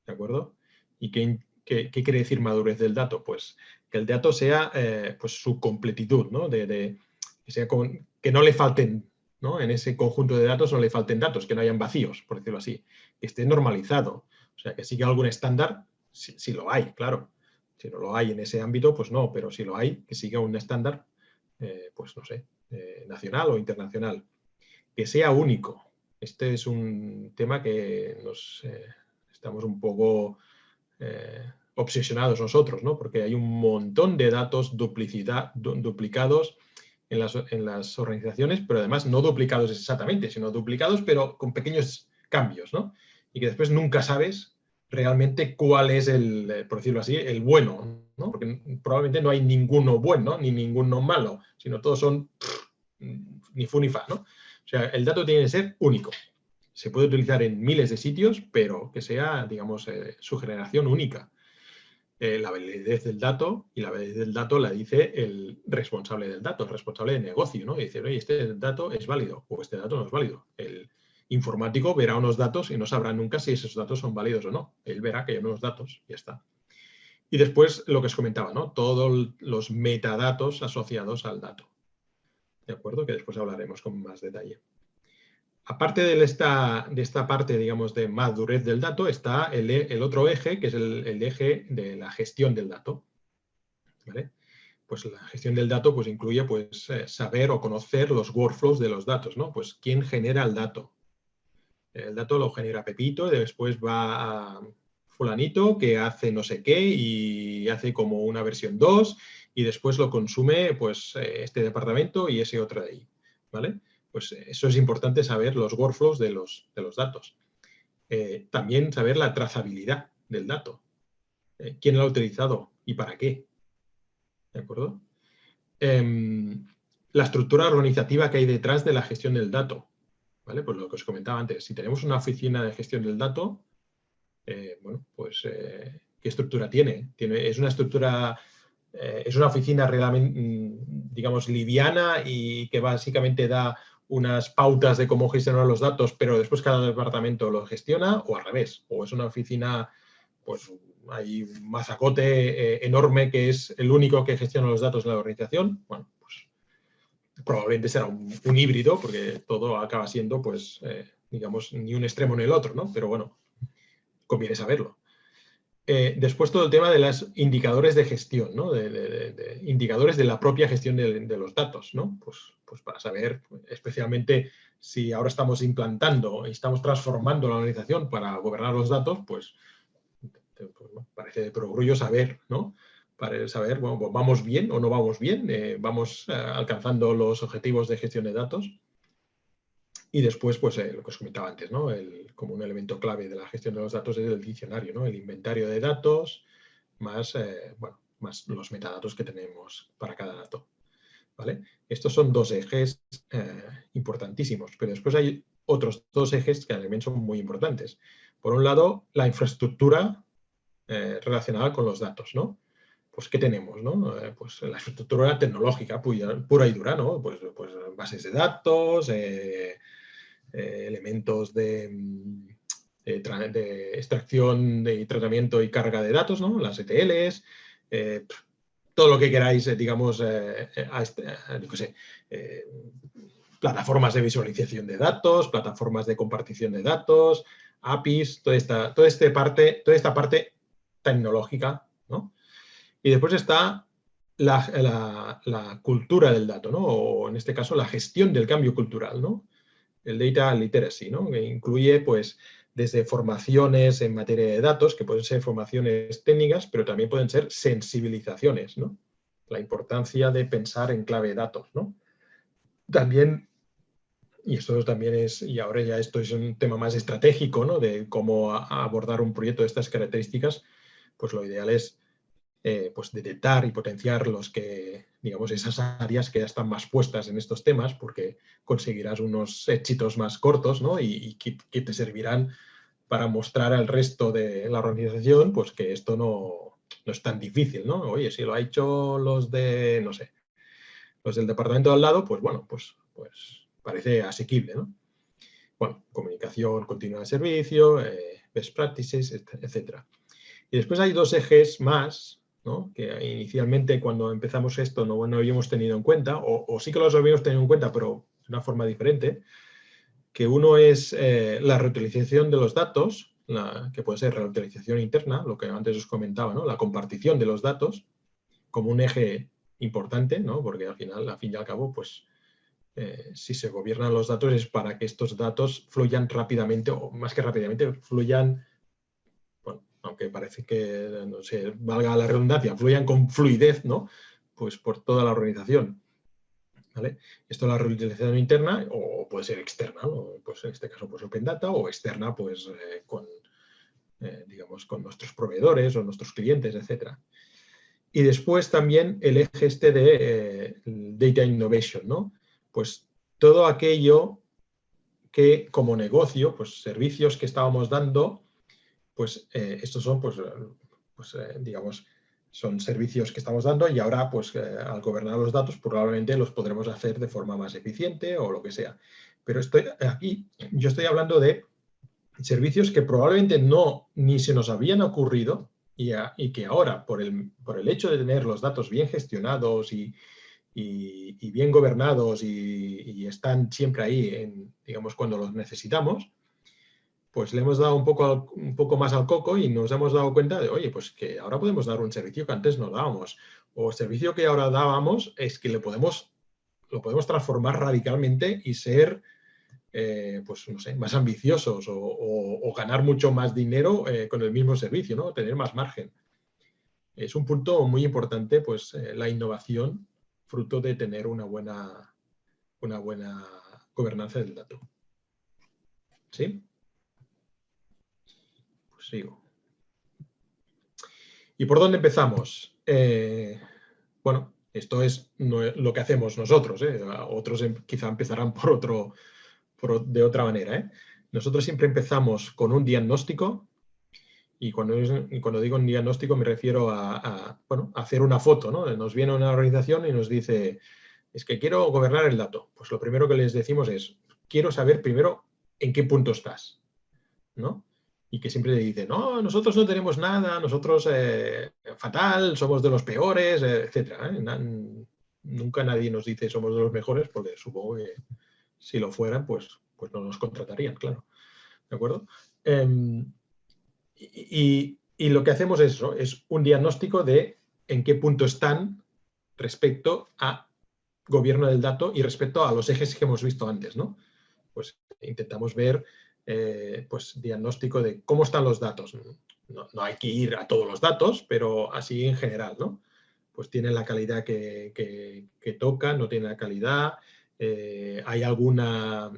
¿De acuerdo? ¿Y qué quiere decir madurez del dato? Pues que el dato sea pues, su completitud, ¿no? Que no le falten, ¿no? En ese conjunto de datos no le falten datos, que no hayan vacíos, por decirlo así. Que esté normalizado. O sea, que siga algún estándar, si lo hay, claro. Si no lo hay en ese ámbito, pues no, pero si lo hay, que siga un estándar, pues no sé, nacional o internacional. Que sea único. Este es un tema que estamos un poco obsesionados nosotros, ¿no? Porque hay un montón de datos duplicados en las organizaciones, pero además no duplicados exactamente, sino duplicados pero con pequeños cambios, ¿no? Y que después nunca sabes realmente cuál es por decirlo así, el bueno, ¿no? Porque probablemente no hay ninguno bueno ni ninguno malo, sino todos son ni fu ni fa, ¿no? O sea, el dato tiene que ser único. Se puede utilizar en miles de sitios, pero que sea, digamos, su generación única. La validez del dato, y la validez del dato la dice el responsable del dato, el responsable de negocio, ¿no? Y dice, oye, este dato es válido o este dato no es válido. El informático verá unos datos y no sabrá nunca si esos datos son válidos o no. Él verá que hay unos datos y ya está. Y después lo que os comentaba, ¿no? Todos los metadatos asociados al dato. ¿De acuerdo? Que después hablaremos con más detalle. Aparte de esta parte, digamos, de madurez del dato, está el otro eje, que es el eje de la gestión del dato. ¿Vale? Pues la gestión del dato pues, incluye pues, saber o conocer los workflows de los datos, ¿no? Pues quién genera el dato. El dato lo genera Pepito, y después va a fulanito que hace no sé qué y hace como una versión 2 y después lo consume pues, este departamento y ese otro de ahí. ¿Vale? Pues eso es importante saber los workflows de los datos. También saber la trazabilidad del dato. ¿Quién lo ha utilizado y para qué? ¿De acuerdo? La estructura organizativa que hay detrás de la gestión del dato. ¿Vale? Pues lo que os comentaba antes. Si tenemos una oficina de gestión del dato, bueno, pues ¿qué estructura tiene? Es una estructura, es una oficina realmente, digamos, liviana y que básicamente da unas pautas de cómo gestionar los datos, pero después cada departamento lo gestiona, o al revés, o es una oficina, pues hay un mazacote enorme que es el único que gestiona los datos de la organización. Bueno, pues probablemente será un híbrido, porque todo acaba siendo, pues, digamos, ni un extremo ni el otro, ¿no? Pero bueno, conviene saberlo. Después todo el tema de los indicadores de gestión, ¿no? De indicadores de la propia gestión de los datos, ¿no? Pues para saber, especialmente si ahora estamos implantando y estamos transformando la organización para gobernar los datos, pues parece de progrullo saber, ¿no? Para saber, bueno, pues vamos bien o no vamos bien, vamos alcanzando los objetivos de gestión de datos. Y después, pues lo que os comentaba antes, ¿no? Como un elemento clave de la gestión de los datos es el diccionario, ¿no? El inventario de datos más, bueno, más los metadatos que tenemos para cada dato. ¿Vale? Estos son dos ejes importantísimos, pero después hay otros dos ejes que también son muy importantes. Por un lado, la infraestructura relacionada con los datos, ¿no? Pues, ¿qué tenemos? ¿No? Pues la infraestructura tecnológica pura y dura, ¿no? Pues bases de datos, elementos de extracción y tratamiento y carga de datos, ¿no? Las ETLs, todo lo que queráis, digamos, yo qué sé, plataformas de visualización de datos, plataformas de compartición de datos, APIs, toda esta parte tecnológica, ¿no? Y después está la cultura del dato, ¿no? O en este caso, la gestión del cambio cultural, ¿no? El data literacy, ¿no? Que incluye, pues, desde formaciones en materia de datos, que pueden ser formaciones técnicas, pero también pueden ser sensibilizaciones, ¿no? La importancia de pensar en clave de datos, ¿no? También, y esto también es, y ahora ya esto es un tema más estratégico, ¿no? De cómo abordar un proyecto de estas características, pues lo ideal es pues detectar y potenciar digamos, esas áreas que ya están más puestas en estos temas, porque conseguirás unos éxitos más cortos, ¿no? Y que te servirán para mostrar al resto de la organización pues que esto no es tan difícil, ¿no? Oye, si lo ha hecho los de, no sé, los del departamento de al lado, pues bueno, pues parece asequible, ¿no? Bueno, comunicación continua de servicio, best practices, etc. Y después hay dos ejes más, ¿no? Que inicialmente cuando empezamos esto no habíamos tenido en cuenta, o sí que los habíamos tenido en cuenta, pero de una forma diferente, que uno es la reutilización de los datos, que puede ser reutilización interna, lo que antes os comentaba, ¿no? La compartición de los datos como un eje importante, ¿no? Porque al final, al fin y al cabo, pues si se gobiernan los datos es para que estos datos fluyan rápidamente, o más que rápidamente, fluyan, bueno, aunque parece que, no sé, valga la redundancia, fluyan con fluidez, ¿no? Pues por toda la organización, ¿vale? Esto es la reutilización interna o puede ser externa, ¿no? Pues en este caso, pues Open Data, o externa, pues digamos, con nuestros proveedores o nuestros clientes, etcétera. Y después también el eje este de Data Innovation, ¿no? Pues todo aquello que como negocio, pues servicios que estábamos dando, pues estos son, digamos, son servicios que estamos dando y ahora, pues al gobernar los datos, probablemente los podremos hacer de forma más eficiente o lo que sea. Pero yo estoy hablando de servicios que probablemente ni se nos habían ocurrido y que ahora, por el hecho de tener los datos bien gestionados y bien gobernados y están siempre ahí, digamos, cuando los necesitamos, pues le hemos dado un poco más al coco y nos hemos dado cuenta de, oye, pues que ahora podemos dar un servicio que antes no dábamos. O el servicio que ahora dábamos es que lo podemos transformar radicalmente y ser, pues no sé, más ambiciosos o ganar mucho más dinero con el mismo servicio, ¿no? Tener más margen. Es un punto muy importante, pues la innovación, fruto de tener una buena gobernanza del dato. ¿Sí? Pues sigo. ¿Y por dónde empezamos? Bueno, esto es lo que hacemos nosotros. Otros quizá empezarán de otra manera. Nosotros siempre empezamos con un diagnóstico y cuando digo un diagnóstico me refiero a hacer una foto, ¿no? Nos viene una organización y nos dice, es que quiero gobernar el dato. Pues lo primero que les decimos es, quiero saber primero en qué punto estás, ¿no? Y que siempre le dicen, no, nosotros no tenemos nada, nosotros fatal, somos de los peores, etcétera. Nunca nadie nos dice somos de los mejores, porque supongo que si lo fueran, pues no nos contratarían, claro. ¿De acuerdo? Y lo que hacemos es eso, es un diagnóstico de en qué punto están respecto a gobierno del dato y respecto a los ejes que hemos visto antes, ¿no? Pues intentamos ver pues diagnóstico de cómo están los datos. No hay que ir a todos los datos, pero así en general, ¿no? Pues tienen la calidad que toca, no tienen la calidad, hay alguna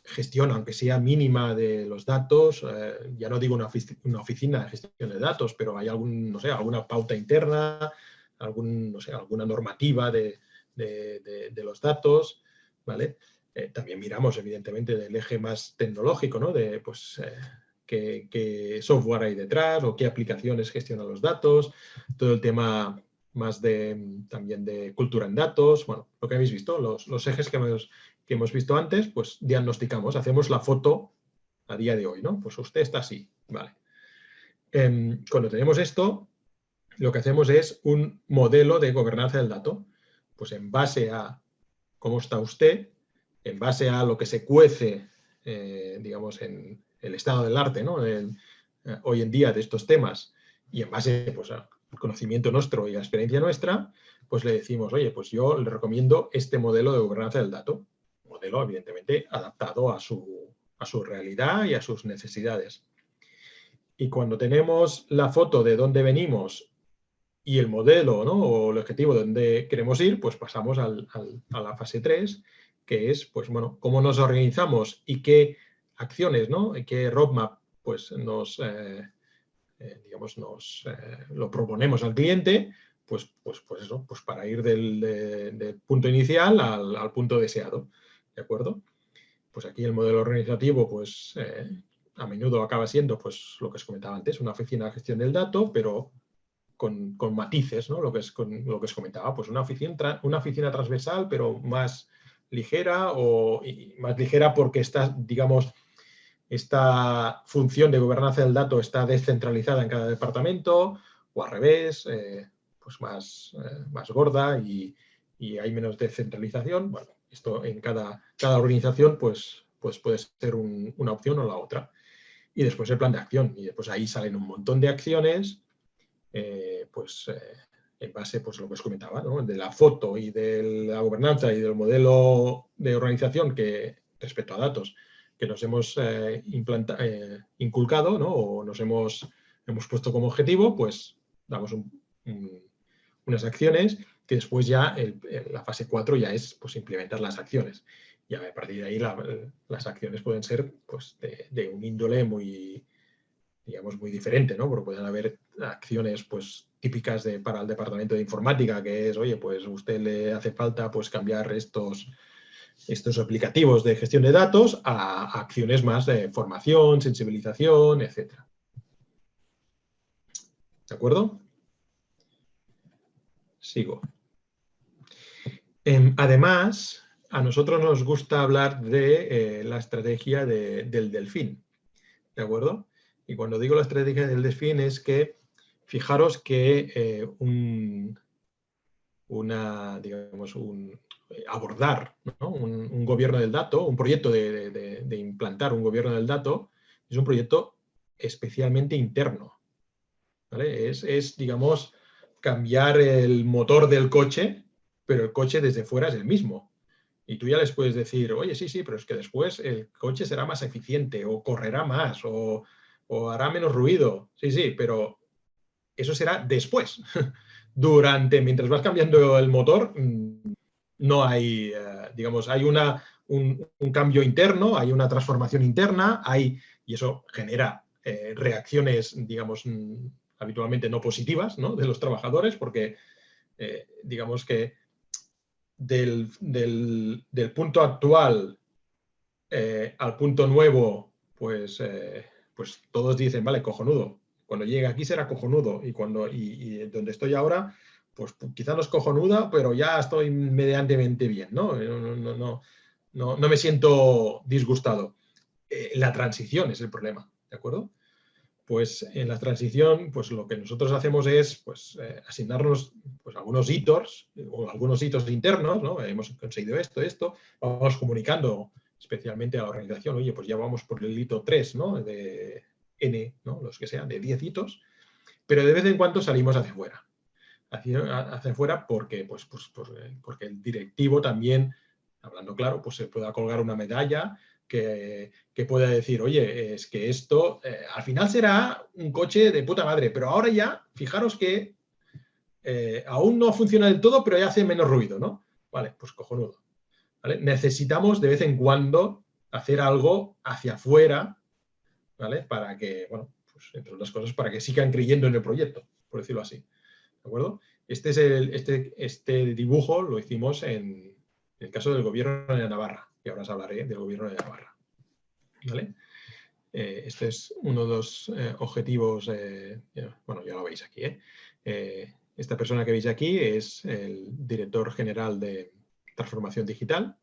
gestión, aunque sea mínima, de los datos, ya no digo una oficina de gestión de datos, pero hay alguna pauta interna, alguna normativa de los datos, ¿vale? También miramos, evidentemente, del eje más tecnológico, ¿no? De, pues, qué software hay detrás o qué aplicaciones gestionan los datos, todo el tema más también de cultura en datos, bueno, lo que habéis visto, los ejes que hemos visto antes, pues diagnosticamos, hacemos la foto a día de hoy, ¿no? Pues usted está así, vale. Cuando tenemos esto, lo que hacemos es un modelo de gobernanza del dato. Pues en base a cómo está usted, en base a lo que se cuece, digamos, en el estado del arte, ¿no? Hoy en día de estos temas, y en base pues, al conocimiento nuestro y a la experiencia nuestra, pues le decimos, oye, pues yo le recomiendo este modelo de gobernanza del dato. Modelo, evidentemente, adaptado a su realidad y a sus necesidades. Y cuando tenemos la foto de dónde venimos y el modelo, ¿no? O el objetivo de dónde queremos ir, pues pasamos a la fase 3, que es, pues bueno, cómo nos organizamos y qué acciones, ¿no? Y qué roadmap pues digamos, lo proponemos al cliente, pues eso, pues para ir del punto inicial al punto deseado, ¿de acuerdo? Pues aquí el modelo organizativo, pues a menudo acaba siendo, pues lo que os comentaba antes, una oficina de gestión del dato, pero con matices, ¿no? Lo que os comentaba, pues una oficina transversal, pero más ligera y más ligera porque está, digamos, esta función de gobernanza del dato está descentralizada en cada departamento o al revés, pues más gorda y hay menos descentralización. Bueno, esto en cada organización pues puede ser una opción o la otra. Y después el plan de acción. Y después ahí salen un montón de acciones en base pues lo que os comentaba, ¿no? De la foto y de la gobernanza y del modelo de organización que respecto a datos que nos hemos inculcado, ¿no? O nos hemos puesto como objetivo, pues damos unas acciones que después ya la fase 4 ya es pues, implementar las acciones. Y a partir de ahí las acciones pueden ser pues, de un índole muy, digamos, muy diferente, ¿no? Porque pueden haber acciones pues, típicas para el departamento de informática, que es, oye, pues a usted le hace falta pues, cambiar estos aplicativos de gestión de datos a acciones más de formación, sensibilización, etc. ¿De acuerdo? Sigo. Además, a nosotros nos gusta hablar de la estrategia del delfín. ¿De acuerdo? Y cuando digo la estrategia del delfín es que fijaros que abordar, ¿no? un gobierno del dato, un proyecto de implantar un gobierno del dato, es un proyecto especialmente interno. ¿Vale? Es, digamos, cambiar el motor del coche, pero el coche desde fuera es el mismo. Y tú ya les puedes decir, oye, sí, pero es que después el coche será más eficiente o correrá más o hará menos ruido. Sí, pero eso será después. Mientras vas cambiando el motor, no hay, digamos, hay un cambio interno, hay una transformación interna, y eso genera reacciones, digamos, habitualmente no positivas, ¿no? De los trabajadores, porque digamos que del punto actual al punto nuevo, pues todos dicen, vale, cojonudo. Cuando llegue aquí será cojonudo y donde estoy ahora, pues quizá no es cojonuda, pero ya estoy medianamente bien, ¿no? No me siento disgustado. La transición es el problema, ¿de acuerdo? Pues en la transición, pues lo que nosotros hacemos es pues, asignarnos pues, algunos hitos o algunos hitos internos, ¿no? Hemos conseguido esto, vamos comunicando especialmente a la organización, oye, pues ya vamos por el hito 3, ¿no? De N, ¿no? Los que sean, de 10 hitos, pero de vez en cuando salimos hacia afuera. Hacia afuera porque el directivo también, hablando claro, pues se pueda colgar una medalla que pueda decir, oye, es que esto al final será un coche de puta madre, pero ahora ya, fijaros que aún no funciona del todo, pero ya hace menos ruido, ¿no? Vale, pues cojonudo. ¿Vale? Necesitamos de vez en cuando hacer algo hacia afuera, ¿vale? Para que, bueno, pues entre otras cosas, para que sigan creyendo en el proyecto, por decirlo así. ¿De acuerdo? Este dibujo lo hicimos en el caso del gobierno de Navarra, y ahora os hablaré del gobierno de Navarra. ¿Vale? Este es uno de los objetivos, bueno, ya lo veis aquí. Esta persona que veis aquí es el director general de transformación digital,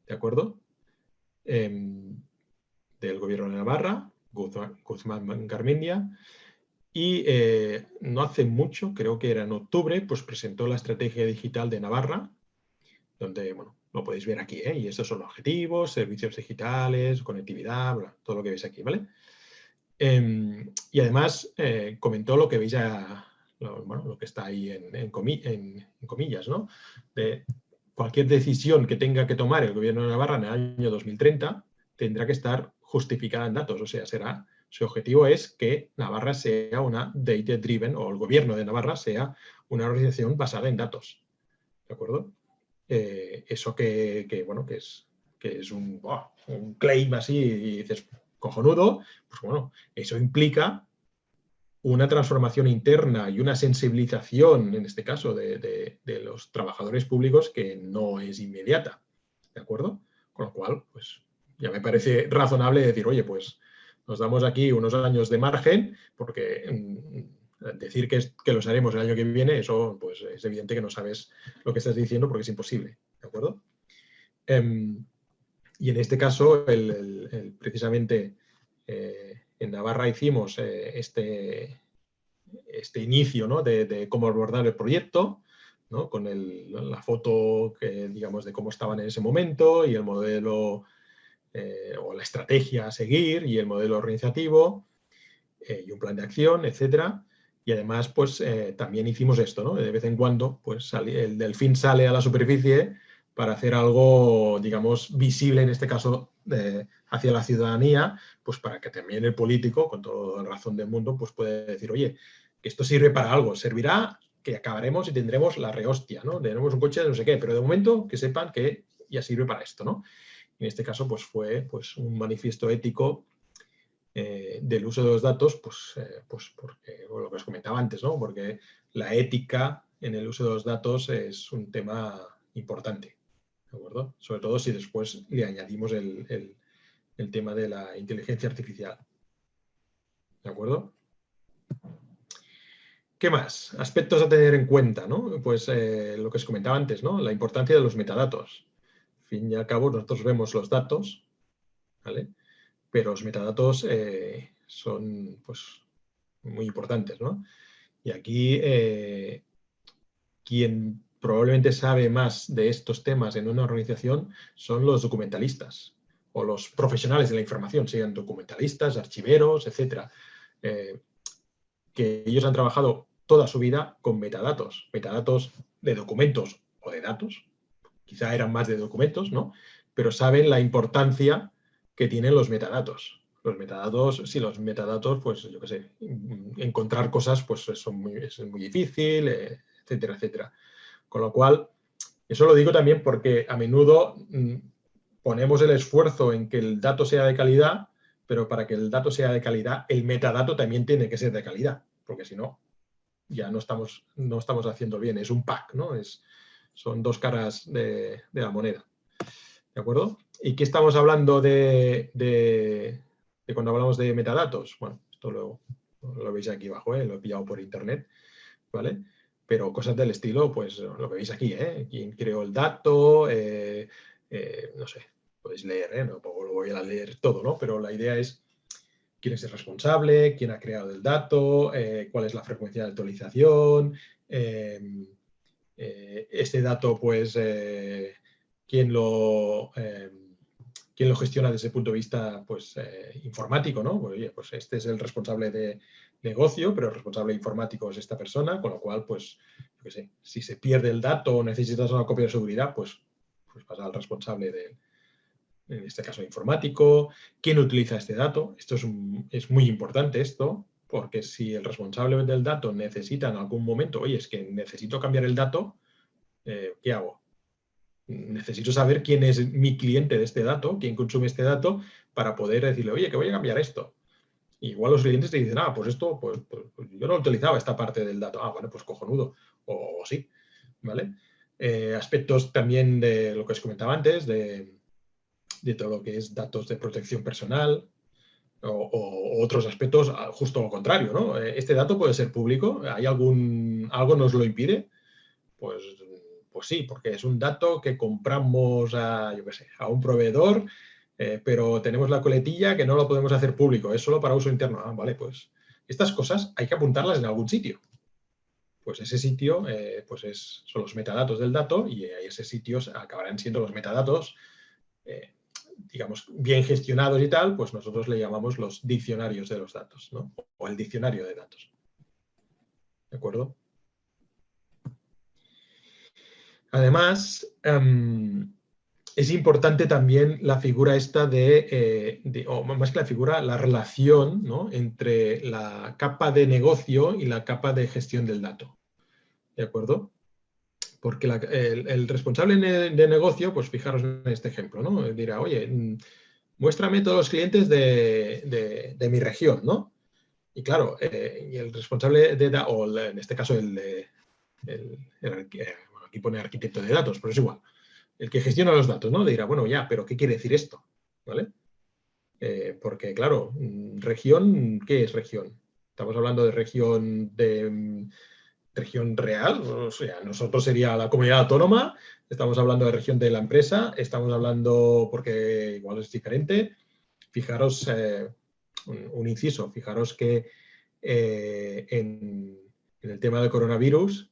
¿de acuerdo? Del gobierno de Navarra, Guzmán Garmendia. Y no hace mucho, creo que era en octubre, pues presentó la estrategia digital de Navarra, donde, bueno, lo podéis ver aquí, ¿eh? Y estos son los objetivos, servicios digitales, conectividad, bla, todo lo que veis aquí, ¿vale? Y además comentó lo que veis bueno, lo que está ahí en comillas, ¿no? De cualquier decisión que tenga que tomar el gobierno de Navarra en el año 2030 tendrá que estar justificada en datos, o sea, su objetivo es que Navarra sea una data-driven, o el gobierno de Navarra sea una organización basada en datos, ¿de acuerdo? Eso bueno, que es un claim así y dices, cojonudo, pues bueno, eso implica una transformación interna y una sensibilización, en este caso, de los trabajadores públicos que no es inmediata, ¿de acuerdo? Con lo cual, pues ya me parece razonable decir, oye, pues nos damos aquí unos años de margen, porque decir que los haremos el año que viene, eso pues es evidente que no sabes lo que estás diciendo porque es imposible, ¿de acuerdo? Y en este caso, precisamente en Navarra hicimos este inicio, ¿no? de cómo abordar el proyecto, ¿no? Con la foto digamos, de cómo estaban en ese momento y el modelo o la estrategia a seguir y el modelo organizativo y un plan de acción, etcétera. Y además, pues también hicimos esto, ¿no? De vez en cuando, pues el delfín sale a la superficie para hacer algo, digamos, visible, en este caso, hacia la ciudadanía, pues para que también el político, con toda la razón del mundo, pues puede decir, oye, que esto sirve para algo, servirá que acabaremos y tendremos la rehostia, ¿no? Tenemos un coche de no sé qué, pero de momento que sepan que ya sirve para esto, ¿no? En este caso, pues fue pues, un manifiesto ético del uso de los datos, pues porque, lo que os comentaba antes, ¿no? Porque la ética en el uso de los datos es un tema importante, ¿de acuerdo? Sobre todo si después le añadimos el tema de la inteligencia artificial, ¿de acuerdo? ¿Qué más? Aspectos a tener en cuenta, ¿no? Pues lo que os comentaba antes, ¿no? La importancia de los metadatos. Al fin y al cabo, nosotros vemos los datos, ¿vale? Pero los metadatos son, pues, muy importantes, ¿no? Y aquí quien probablemente sabe más de estos temas en una organización son los documentalistas o los profesionales de la información, sean documentalistas, archiveros, etcétera, que ellos han trabajado toda su vida con metadatos de documentos o de datos, quizá eran más de documentos, ¿no? Pero saben la importancia que tienen los metadatos. Los metadatos, sí, los metadatos, pues yo qué sé, encontrar cosas pues es muy difícil, etcétera, etcétera. Con lo cual, eso lo digo también porque a menudo ponemos el esfuerzo en que el dato sea de calidad, pero para que el dato sea de calidad, el metadato también tiene que ser de calidad, porque si no, ya no estamos haciendo bien. Es un pack, ¿no? Son dos caras de la moneda. ¿De acuerdo? ¿Y qué estamos hablando de cuando hablamos de metadatos? Bueno, esto lo veis aquí abajo, lo he pillado por internet, ¿vale? Pero cosas del estilo, pues lo que veis aquí, ¿eh? ¿Quién creó el dato? No sé, podéis leer, ¿eh? No lo voy a leer todo, ¿no? Pero la idea es quién es el responsable, quién ha creado el dato, cuál es la frecuencia de actualización, este dato, pues, quién lo gestiona desde el punto de vista pues, informático, ¿no? Pues, oye, pues este es el responsable de negocio, pero el responsable informático es esta persona, con lo cual, pues, yo qué sé, si se pierde el dato o necesitas una copia de seguridad, pues pasa al responsable en este caso informático, quién utiliza este dato. Esto es muy importante esto, porque si el responsable del dato necesita en algún momento, oye, es que necesito cambiar el dato, ¿qué hago? Necesito saber quién es mi cliente de este dato, quién consume este dato, para poder decirle, oye, que voy a cambiar esto. Igual los clientes te dicen, pues esto, pues yo no utilizaba esta parte del dato. Bueno, pues cojonudo. O sí, ¿vale? Aspectos también de lo que os comentaba antes, de todo lo que es datos de protección personal o otros aspectos justo lo contrario, ¿no? Este dato puede ser público, algo nos lo impide, pues sí, porque es un dato que compramos yo qué sé, a un proveedor, pero tenemos la coletilla que no lo podemos hacer público, es solo para uso interno. Vale, pues Estas cosas hay que apuntarlas en algún sitio. Pues ese sitio son los metadatos del dato y ese sitio acabarán siendo los metadatos, digamos, bien gestionados y tal, pues nosotros le llamamos los diccionarios de los datos, ¿no? O el diccionario de datos. ¿De acuerdo? Además, es importante también la figura esta o más que la figura, la relación, ¿no?, entre la capa de negocio y la capa de gestión del dato. ¿De acuerdo? Porque el responsable de negocio, pues fijaros en este ejemplo, ¿no? Dirá, oye, muéstrame todos los clientes de mi región, ¿no? Y claro, y el responsable o en este caso bueno, aquí pone arquitecto de datos, pero es igual. El que gestiona los datos, ¿no? Dirá, bueno, ya, pero ¿qué quiere decir esto? ¿Vale? Porque, claro, región, ¿qué es región? Estamos hablando de región real, o sea, nosotros sería la comunidad autónoma, estamos hablando de región de la empresa, estamos hablando, porque igual es diferente, fijaros, un inciso, fijaros que en el tema del coronavirus,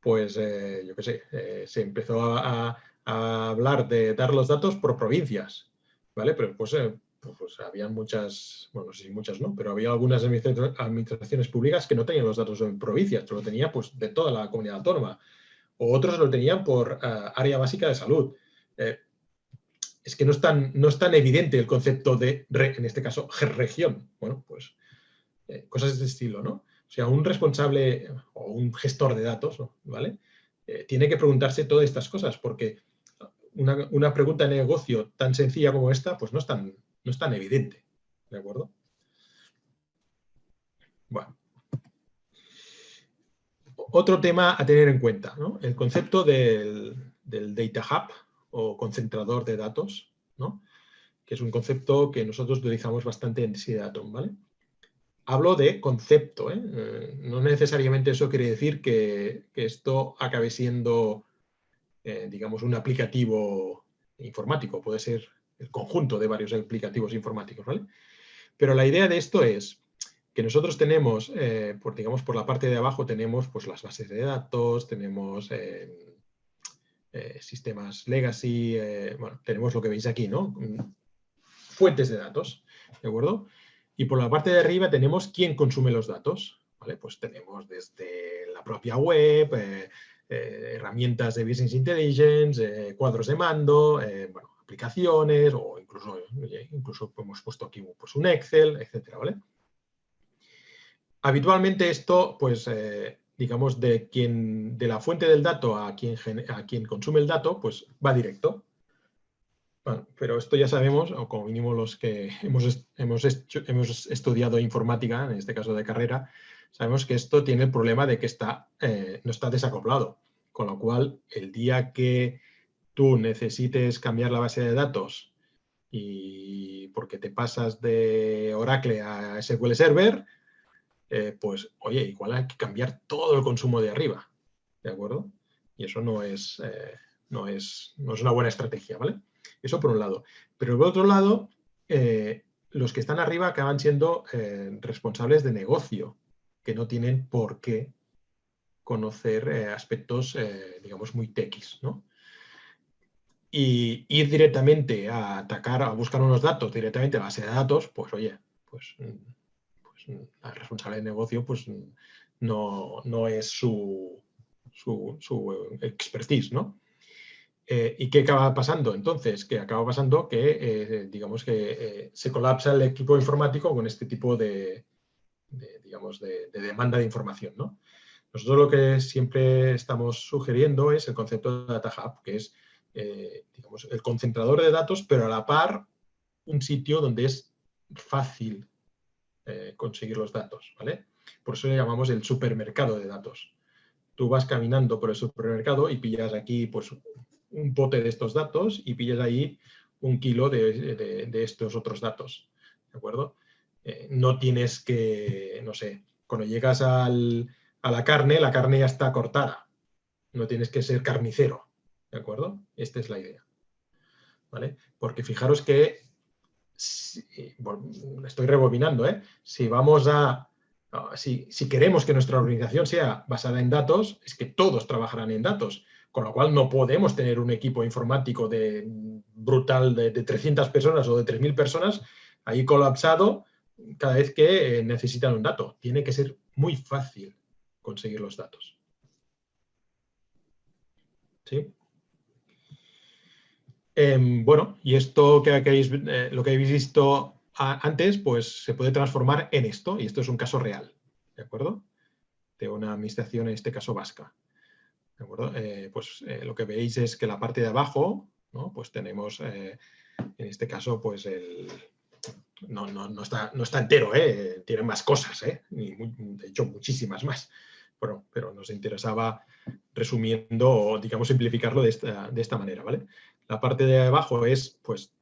pues yo qué sé, se empezó a hablar de dar los datos por provincias, ¿vale? Pero pues había muchas, bueno, no sé si muchas no, pero había algunas administraciones públicas que no tenían los datos en provincias, lo tenía pues de toda la comunidad autónoma, o otros lo tenían por área básica de salud. Es que no es tan evidente el concepto de, en este caso, región. Bueno, pues cosas de este estilo, ¿no? O sea, un responsable o un gestor de datos, ¿vale? Tiene que preguntarse todas estas cosas, porque una pregunta de negocio tan sencilla como esta, pues no es tan evidente, ¿de acuerdo? Bueno. Otro tema a tener en cuenta, ¿no? El concepto del Data Hub o concentrador de datos, ¿no? Que es un concepto que nosotros utilizamos bastante en SIDATOM, ¿vale? Hablo de concepto, ¿eh? No necesariamente eso quiere decir que esto acabe siendo, digamos, un aplicativo informático. Puede ser el conjunto de varios aplicativos informáticos, ¿vale? Pero la idea de esto es que nosotros tenemos, digamos, por la parte de abajo tenemos pues, las bases de datos, tenemos sistemas legacy, bueno, tenemos lo que veis aquí, ¿no? Fuentes de datos, ¿de acuerdo? Y por la parte de arriba tenemos quién consume los datos, ¿vale? Pues tenemos desde la propia web, herramientas de Business Intelligence, cuadros de mando, bueno, aplicaciones o incluso hemos puesto aquí pues, un Excel, etcétera, ¿vale? Habitualmente esto, pues, digamos, de la fuente del dato a quien consume el dato, pues va directo. Bueno, pero esto ya sabemos, o como mínimo los que hemos estudiado informática, en este caso de carrera, sabemos que esto tiene el problema de que no está desacoplado. Con lo cual, el día que tú necesites cambiar la base de datos y porque te pasas de Oracle a SQL Server, pues, oye, igual hay que cambiar todo el consumo de arriba, ¿de acuerdo? Y eso no es una buena estrategia, ¿vale? Eso por un lado. Pero por otro lado, los que están arriba acaban siendo responsables de negocio, que no tienen por qué conocer aspectos, digamos, muy techis, ¿no? Y ir directamente a atacar, a buscar unos datos directamente a la base de datos, pues oye, pues la responsable de negocio pues no es su expertise, ¿no? ¿Y qué acaba pasando? Entonces, que acaba pasando que, digamos que se colapsa el equipo informático con este tipo digamos, de demanda de información, ¿no? Nosotros lo que siempre estamos sugiriendo es el concepto de Data Hub, que es, digamos, el concentrador de datos, pero a la par un sitio donde es fácil conseguir los datos, ¿vale? Por eso le llamamos el supermercado de datos. Tú vas caminando por el supermercado y pillas aquí pues, un pote de estos datos y pillas ahí 1 kilo de estos otros datos, ¿de acuerdo? No tienes que, no sé, cuando llegas a la carne ya está cortada. No tienes que ser carnicero, ¿de acuerdo? Esta es la idea, ¿vale? Porque fijaros que estoy rebobinando, ¿eh? Si vamos a Si queremos que nuestra organización sea basada en datos, es que todos trabajarán en datos, con lo cual no podemos tener un equipo informático brutal de 300 personas o de 3.000 personas ahí colapsado cada vez que necesitan un dato. Tiene que ser muy fácil conseguir los datos. ¿Sí? Bueno, y esto lo que habéis visto antes, pues se puede transformar en esto, y esto es un caso real, ¿de acuerdo? De una administración, en este caso vasca. ¿De acuerdo? Lo que veis es que la parte de abajo, ¿no? Pues tenemos, en este caso, pues no está entero, tiene más cosas, de hecho muchísimas más. Bueno, pero nos interesaba resumiendo o, digamos, simplificarlo de esta manera, ¿vale? La parte de abajo es, pues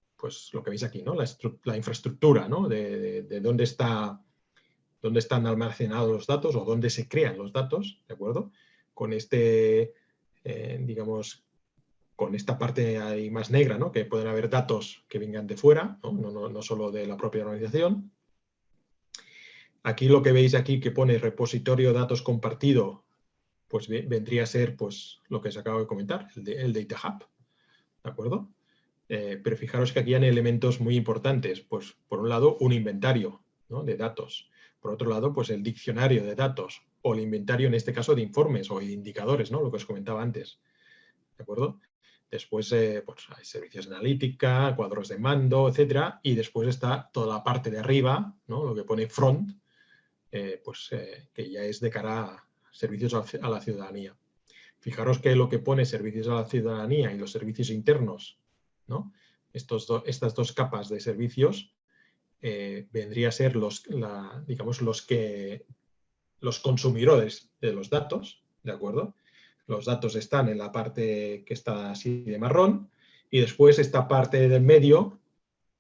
lo que veis aquí, ¿no? La infraestructura, ¿no? De dónde están almacenados los datos o dónde se crean los datos, ¿de acuerdo? Con digamos, con esta parte ahí más negra, ¿no? Que pueden haber datos que vengan de fuera, no solo de la propia organización. Aquí lo que veis aquí que pone repositorio datos compartido, pues vendría a ser pues, lo que os acabo de comentar, el Data Hub, ¿de acuerdo? Pero fijaros que aquí hay elementos muy importantes. Pues, por un lado, un inventario, ¿no? De datos. Por otro lado, pues el diccionario de datos o el inventario, en este caso, de informes o indicadores, ¿no? Lo que os comentaba antes. ¿De acuerdo? Después pues, hay servicios de analítica, cuadros de mando, etcétera. Y después está toda la parte de arriba, ¿no? Lo que pone front, que ya es de cara a servicios a la ciudadanía. Fijaros que lo que pone servicios a la ciudadanía y los servicios internos, ¿no? Estas dos capas de servicios vendría a ser digamos, los consumidores de los datos, ¿de acuerdo? Los datos están en la parte que está así de marrón y después esta parte del medio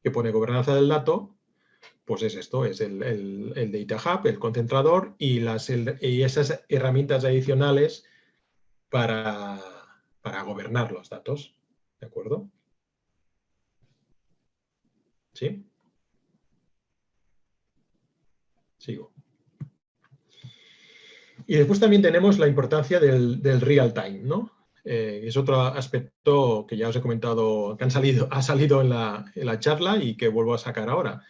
que pone gobernanza del dato, pues es esto, es el Data Hub, el concentrador y esas herramientas adicionales para gobernar los datos, ¿de acuerdo? ¿Sí? Sigo. Y después también tenemos la importancia del real time, ¿no? Es otro aspecto que ya os he comentado, que ha salido en la charla y que vuelvo a sacar ahora,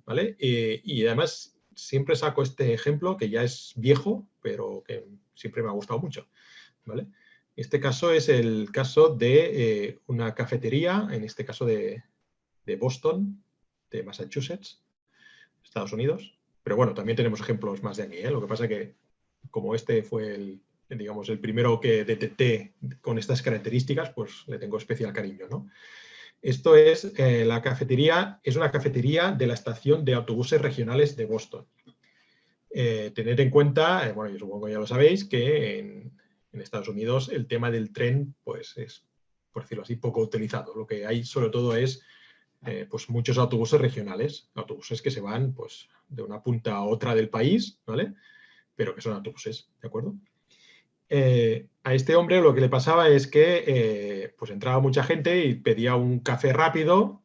¿vale? Y además siempre saco este ejemplo que ya es viejo, pero que siempre me ha gustado mucho, ¿vale? Este caso es el caso de una cafetería, en este caso de Boston, de Massachusetts, Estados Unidos. Pero bueno, también tenemos ejemplos más de aquí, ¿eh? Lo que pasa es que como este fue digamos, el primero que detecté con estas características, pues le tengo especial cariño, ¿no? Esto es la cafetería, es una cafetería de la estación de autobuses regionales de Boston. Tener en cuenta, bueno, yo supongo que ya lo sabéis, que en Estados Unidos el tema del tren, pues es, por decirlo así, poco utilizado. Lo que hay sobre todo es pues muchos autobuses regionales, autobuses que se van pues, de una punta a otra del país, ¿vale? Pero que son autobuses, ¿de acuerdo? A este hombre lo que le pasaba es que pues entraba mucha gente y pedía un café rápido,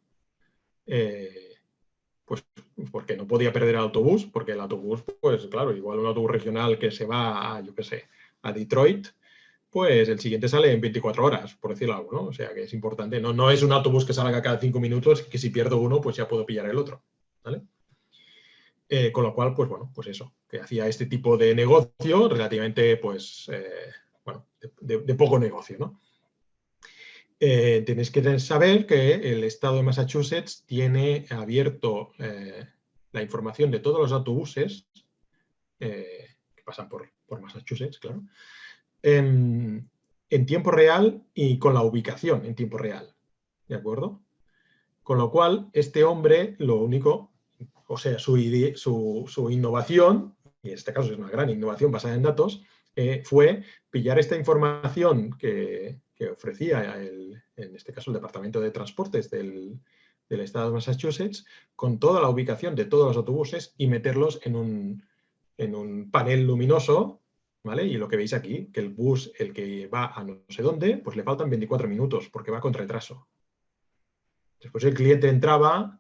pues porque no podía perder el autobús, porque el autobús, pues claro, igual un autobús regional que se va a, yo qué sé, a Detroit, pues el siguiente sale en 24 horas, por decirlo algo, ¿no? O sea que es importante. No es un autobús que salga cada 5 minutos, que si pierdo uno, pues ya puedo pillar el otro, ¿vale? Con lo cual, pues bueno, pues eso, que hacía este tipo de negocio relativamente, pues, bueno, de poco negocio, ¿no? Tenéis que saber que el estado de Massachusetts tiene abierto la información de todos los autobuses que pasan por Massachusetts, claro, en tiempo real y con la ubicación en tiempo real, ¿de acuerdo? Con lo cual, este hombre, lo único, o sea, su innovación, y en este caso es una gran innovación basada en datos, fue pillar esta información que ofrecía, en este caso, el Departamento de Transportes del estado de Massachusetts, con toda la ubicación de todos los autobuses y meterlos en un panel luminoso, ¿vale? Y lo que veis aquí, que el bus, el que va a no sé dónde, pues le faltan 24 minutos porque va con retraso. Después el cliente entraba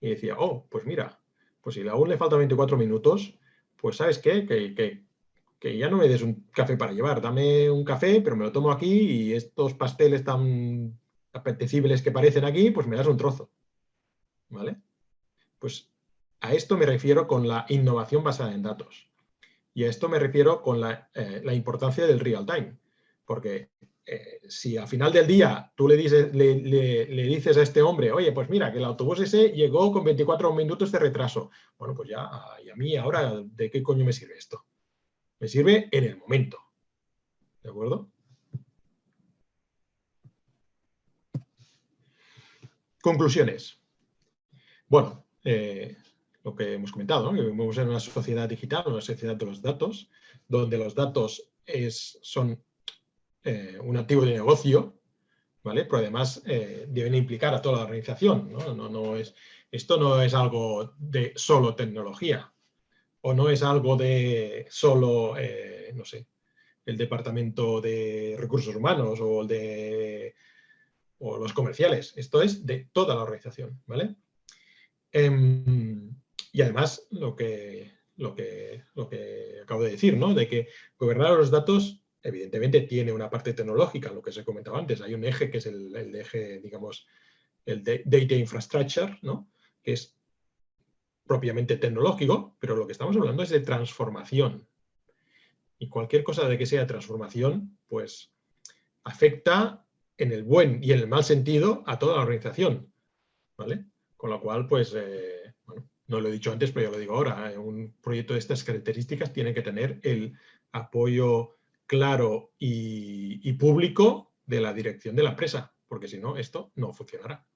y decía, oh, pues mira, pues si aún le faltan 24 minutos, pues ¿sabes qué? Que ya no me des un café para llevar, dame un café, pero me lo tomo aquí y estos pasteles tan apetecibles que parecen aquí, pues me das un trozo, ¿vale? Pues a esto me refiero con la innovación basada en datos. Y a esto me refiero con la importancia del real time. Porque si al final del día tú le dices a este hombre, oye, pues mira, que el autobús ese llegó con 24 minutos de retraso. Bueno, pues ya, y a mí ahora, ¿de qué coño me sirve esto? Me sirve en el momento. ¿De acuerdo? Conclusiones. Bueno, lo que hemos comentado, ¿no? Que vivimos en una sociedad digital, una sociedad de los datos, donde los datos son un activo de negocio, ¿vale? Pero además deben implicar a toda la organización, ¿no? Esto no es algo de solo tecnología o no es algo de solo, no sé, el departamento de recursos humanos o los comerciales. Esto es de toda la organización, ¿vale? Y además, lo que acabo de decir, ¿no? De que gobernar los datos, evidentemente, tiene una parte tecnológica, lo que os he comentado antes. Hay un eje que es el eje, digamos, Data Infrastructure, ¿no? Que es propiamente tecnológico, pero lo que estamos hablando es de transformación. Y cualquier cosa de que sea transformación, pues afecta en el buen y en el mal sentido a toda la organización, ¿vale? Con lo cual, pues, bueno, no lo he dicho antes, pero ya lo digo ahora, un proyecto de estas características tiene que tener el apoyo claro y público de la dirección de la empresa, porque si no, esto no funcionará.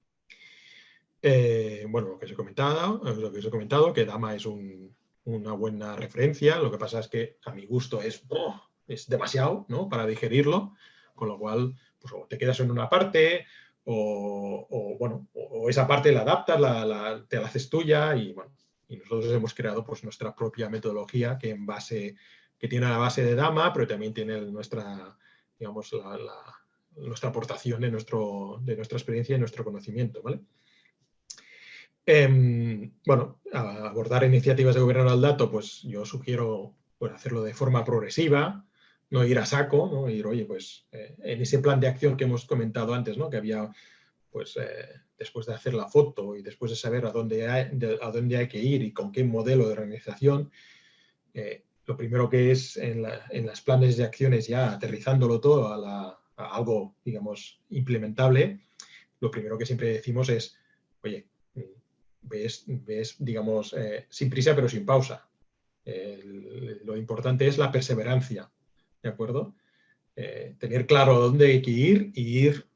Bueno, lo que os he comentado, que Dama es una buena referencia, lo que pasa es que a mi gusto es demasiado, ¿no? Para digerirlo, con lo cual, pues o te quedas en una parte o esa parte la adaptas, te la haces tuya y bueno, y nosotros hemos creado pues nuestra propia metodología que tiene la base de Dama, pero también tiene nuestra, digamos, nuestra aportación de nuestra experiencia y nuestro conocimiento, ¿vale? Bueno, abordar iniciativas de gobierno al dato, pues yo sugiero pues, hacerlo de forma progresiva, no ir a saco, ¿no? Ir, oye, pues en ese plan de acción que hemos comentado antes, ¿no? Que había, pues después de hacer la foto y después de saber a dónde hay que ir y con qué modelo de organización, lo primero que es en las planes de acciones ya aterrizándolo todo a algo, digamos, implementable, lo primero que siempre decimos es, oye, ves digamos, sin prisa pero sin pausa. Lo importante es la perseverancia, ¿de acuerdo? Tener claro dónde hay que ir y ir,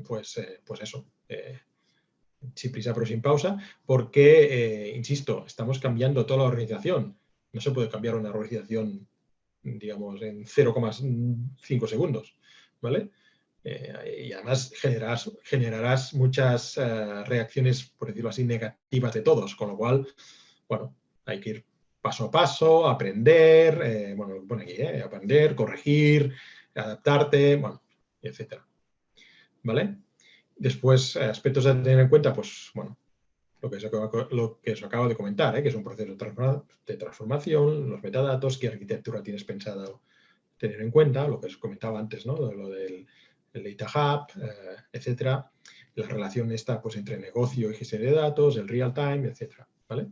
pues eso, sin prisa pero sin pausa, porque, insisto, estamos cambiando toda la organización. No se puede cambiar una organización, digamos, en 0,5 segundos, ¿vale? Y además generarás muchas reacciones, por decirlo así, negativas de todos, con lo cual, bueno, hay que ir paso a paso, aprender, bueno, lo que pone aquí, aprender, corregir, adaptarte, bueno, etcétera. ¿Vale? Después, aspectos a tener en cuenta, pues, bueno, lo que os acabo de comentar, que es un proceso de transformación, los metadatos, qué arquitectura tienes pensado tener en cuenta, lo que os comentaba antes, ¿no? Lo del Data Hub, etcétera. La relación está pues, entre negocio y gestión de datos, el real time, etcétera. ¿Vale?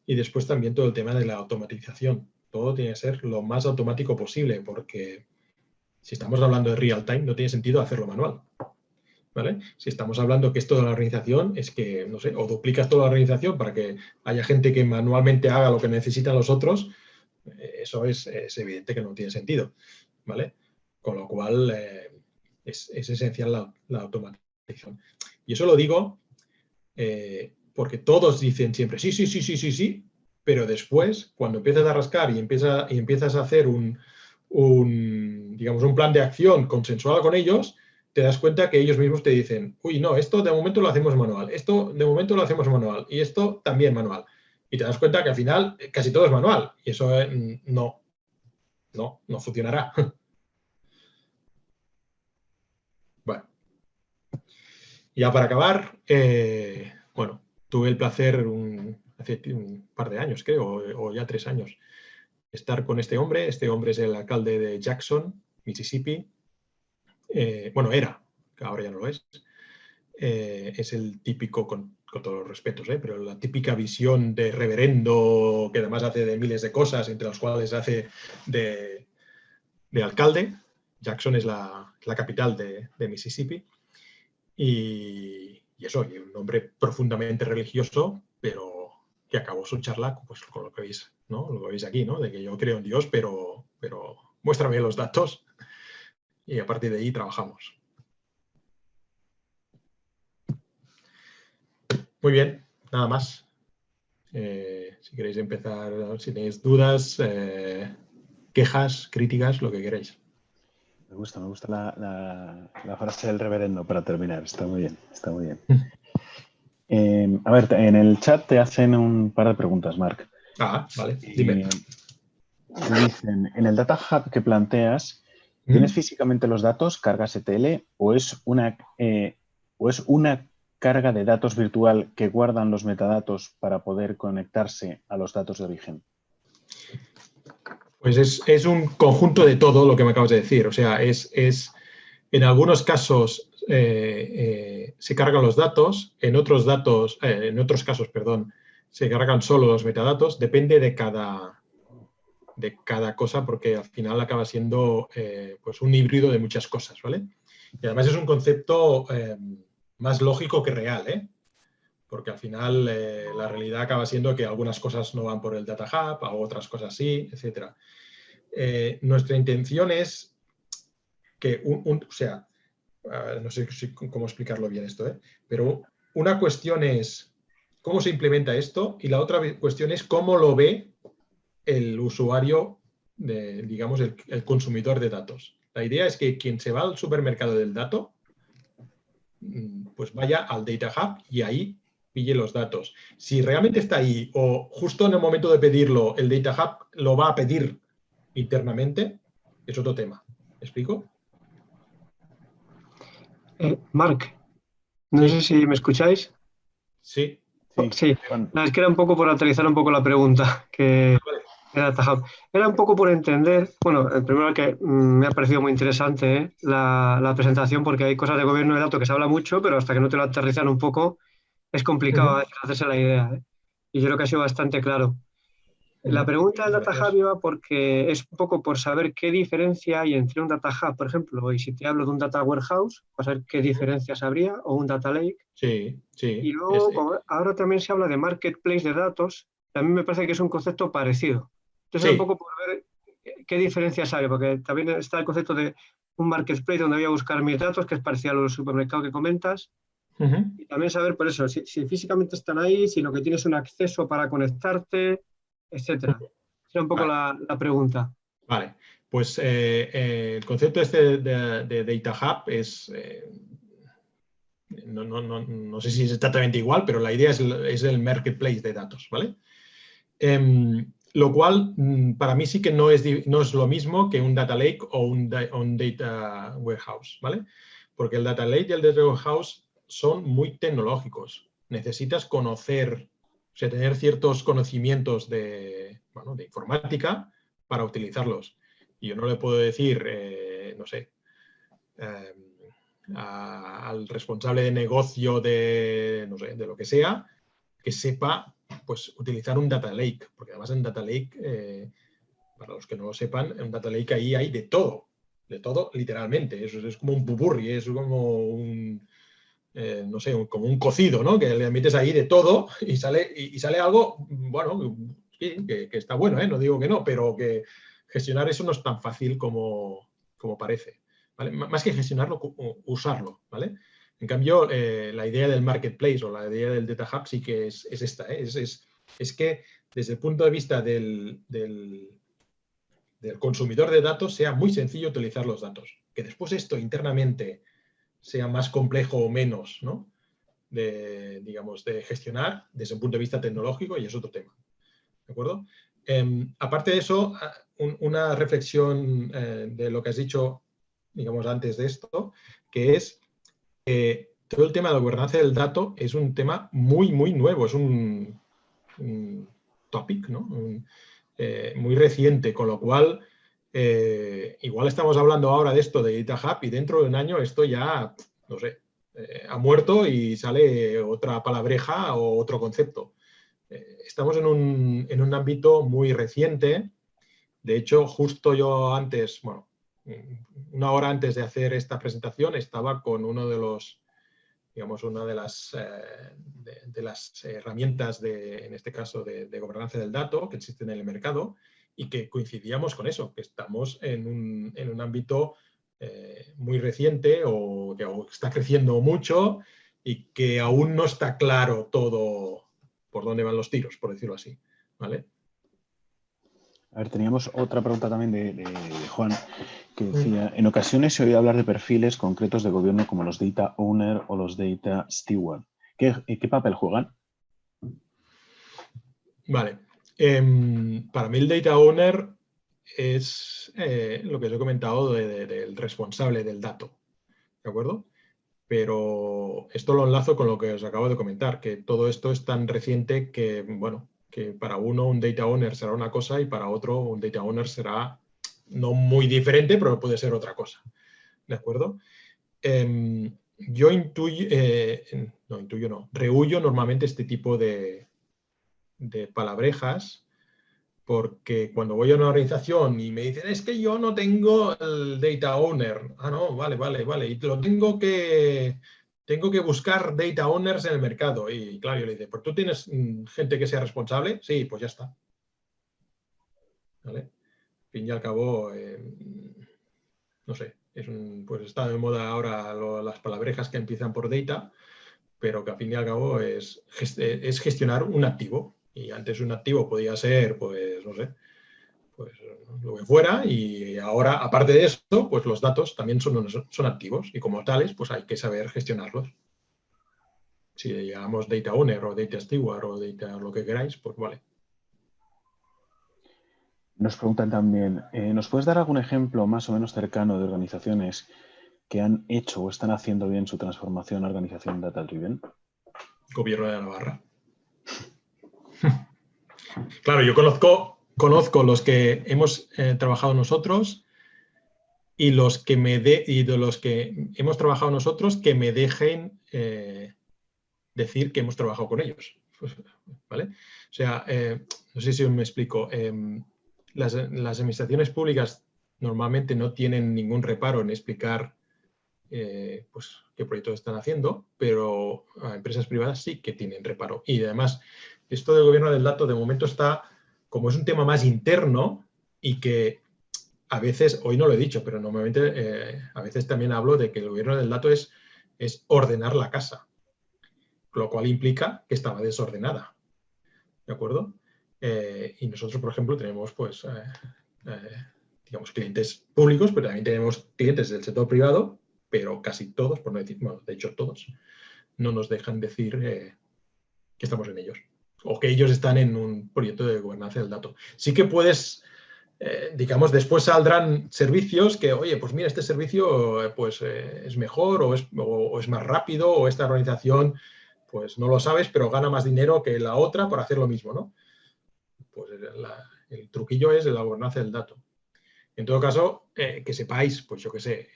Y después también todo el tema de la automatización. Todo tiene que ser lo más automático posible, porque si estamos hablando de real time, no tiene sentido hacerlo manual. ¿Vale? Si estamos hablando que es toda la organización, es que, no sé, o duplicas toda la organización para que haya gente que manualmente haga lo que necesitan los otros, eso es evidente que no tiene sentido, ¿vale? Con lo cual es esencial la automatización. Y eso lo digo porque todos dicen siempre sí, sí, sí, sí, sí, sí, pero después, cuando empiezas a rascar y empiezas a hacer digamos, un plan de acción consensuado con ellos, te das cuenta que ellos mismos te dicen, uy, no, esto de momento lo hacemos manual, esto de momento lo hacemos manual y esto también manual. Y te das cuenta que al final casi todo es manual y eso no funcionará. Bueno, ya para acabar, bueno, tuve el placer hace un par de años, creo, o ya 3 años, estar con este hombre. Este hombre es el alcalde de Jackson, Mississippi. Bueno, era, que ahora ya no lo es. Es el típico, con todos los respetos, pero la típica visión de reverendo que además hace de miles de cosas, entre las cuales hace de alcalde. Jackson es la capital de Mississippi. Y eso, y un hombre profundamente religioso, pero que acabó su charla pues, con lo que veis, ¿no? Lo que veis aquí, ¿no? De que yo creo en Dios, pero muéstrame los datos y a partir de ahí trabajamos. Muy bien, nada más. Si queréis empezar, si tenéis dudas, quejas, críticas, lo que queráis. Me gusta la frase del reverendo para terminar. Está muy bien, está muy bien. A ver, en el chat te hacen un par de preguntas, Marc. Vale, dime. Te dicen, en el Data Hub que planteas, ¿tienes físicamente los datos, cargas ETL, o es una carga de datos virtual que guardan los metadatos para poder conectarse a los datos de origen? Pues es un conjunto de todo lo que me acabas de decir. O sea, en algunos casos se cargan los datos, en otros casos, se cargan solo los metadatos. Depende de cada cosa, porque al final acaba siendo pues un híbrido de muchas cosas, ¿vale? Y además es un concepto más lógico que real, porque al final la realidad acaba siendo que algunas cosas no van por el Data Hub, a otras cosas sí, etc. Nuestra intención es que, o sea, no sé cómo explicarlo bien esto, pero una cuestión es cómo se implementa esto y la otra cuestión es cómo lo ve el usuario, digamos, el consumidor de datos. La idea es que quien se va al supermercado del dato, pues vaya al Data Hub y ahí pille los datos. Si realmente está ahí o justo en el momento de pedirlo, el Data Hub lo va a pedir internamente, es otro tema. ¿Me explico? Marc, no sé si me escucháis. Sí. Sí, no, es que era un poco por actualizar un poco la pregunta que era Data Hub. Era un poco por entender, bueno, primero que me ha parecido muy interesante la presentación porque hay cosas de gobierno de datos que se habla mucho, pero hasta que no te lo aterrizan un poco es complicado hacerse la idea. Y yo creo que ha sido bastante claro. La pregunta del Data Hub iba porque es un poco por saber qué diferencia hay entre un Data Hub, por ejemplo, y si te hablo de un Data Warehouse, para saber qué diferencias habría, o un Data Lake. Sí. Y luego, ahora también se habla de Marketplace de datos, también me parece que es un concepto parecido. Entonces, un poco por ver qué diferencias hay, porque también está el concepto de un Marketplace donde voy a buscar mis datos, que es parecido a los supermercados que comentas. Y también saber, por eso, si físicamente están ahí, si lo que tienes es un acceso para conectarte, etcétera. Esa es un poco la pregunta. Vale, pues el concepto este de Data Hub es, no sé si es exactamente igual, pero la idea es el marketplace de datos, ¿vale? Lo cual para mí sí que no es lo mismo que un data lake o un data warehouse, ¿vale? Porque el data lake y el data warehouse son muy tecnológicos. Necesitas conocer, o sea, tener ciertos conocimientos de informática para utilizarlos. Y yo no le puedo decir, no sé, al responsable de negocio de, no sé, de lo que sea, que sepa pues, utilizar un data lake, porque además en data lake, para los que no lo sepan, en un data lake ahí hay de todo literalmente. Eso es como un pupurri, es como un, no sé, como un cocido, ¿no? Que le metes ahí de todo y sale algo, bueno, sí, que está bueno, no digo que no, pero que gestionar eso no es tan fácil como parece. ¿Vale? Más que gestionarlo, usarlo, ¿vale? En cambio, la idea del marketplace o la idea del data hub sí que es esta, es que desde el punto de vista del consumidor de datos sea muy sencillo utilizar los datos. Que después esto internamente sea más complejo o menos, ¿no? digamos, de gestionar desde un punto de vista tecnológico y es otro tema. ¿De acuerdo? Aparte de eso, una reflexión de lo que has dicho, digamos, antes de esto, que es que todo el tema de la gobernanza del dato es un tema muy, muy nuevo, es un topic, ¿no? muy reciente, con lo cual igual estamos hablando ahora de esto de Data Hub y dentro de un año esto ya, no sé, ha muerto y sale otra palabreja o otro concepto. Estamos en un ámbito muy reciente. De hecho, justo yo antes, bueno, una hora antes de hacer esta presentación, estaba con uno de los, digamos, una de las herramientas, en este caso, de gobernanza del dato que existen en el mercado y que coincidíamos con eso, que estamos en un ámbito muy reciente o que está creciendo mucho y que aún no está claro todo por dónde van los tiros, por decirlo así, ¿vale? A ver, teníamos otra pregunta también de Juan, que decía, en ocasiones se oye hablar de perfiles concretos de gobierno como los Data Owner o los Data Steward. ¿Qué papel juegan? Vale. Para mí el Data Owner es lo que os he comentado del responsable del dato, ¿de acuerdo? Pero esto lo enlazo con lo que os acabo de comentar, que todo esto es tan reciente que, bueno, que para uno un Data Owner será una cosa y para otro un Data Owner será no muy diferente, pero puede ser otra cosa, ¿de acuerdo? Yo rehuyo normalmente este tipo de palabrejas, porque cuando voy a una organización y me dicen, es que yo no tengo el Data Owner. Ah, no, vale. Y tengo que buscar Data Owners en el mercado. Y claro, yo le digo, ¿pues tú tienes gente que sea responsable? Sí, pues ya está. ¿Vale? Al fin y al cabo, no sé, pues está de moda ahora las palabrejas que empiezan por data, pero que al fin y al cabo es gestionar un activo. Y antes un activo podía ser, pues, no sé, pues lo que fuera, y ahora, aparte de eso, pues los datos también son activos y como tales, pues hay que saber gestionarlos. Si le llamamos Data Owner o Data Steward o Data lo que queráis, pues vale. Nos preguntan también, ¿nos puedes dar algún ejemplo más o menos cercano de organizaciones que han hecho o están haciendo bien su transformación a organización data-driven? Gobierno de Navarra. Claro, yo conozco los que hemos trabajado nosotros y de los que hemos trabajado nosotros que me dejen decir que hemos trabajado con ellos. ¿Vale? O sea, no sé si me explico. Las administraciones públicas normalmente no tienen ningún reparo en explicar pues, qué proyectos están haciendo, pero a empresas privadas sí que tienen reparo. Y además, esto del gobierno del dato de momento está, como es un tema más interno y que a veces, hoy no lo he dicho, pero normalmente a veces también hablo de que el gobierno del dato es ordenar la casa, lo cual implica que estaba desordenada. ¿De acuerdo? Y nosotros, por ejemplo, tenemos pues, digamos, clientes públicos, pero también tenemos clientes del sector privado, pero casi todos, por no decir, bueno, de hecho todos, no nos dejan decir que estamos en ellos o que ellos están en un proyecto de gobernanza del dato. Sí que puedes, digamos, después saldrán servicios que, oye, pues mira, este servicio pues, es mejor o es más rápido o esta organización, pues no lo sabes, pero gana más dinero que la otra por hacer lo mismo, ¿no? Pues el truquillo es la gobernanza del dato. En todo caso, que sepáis, pues yo qué sé,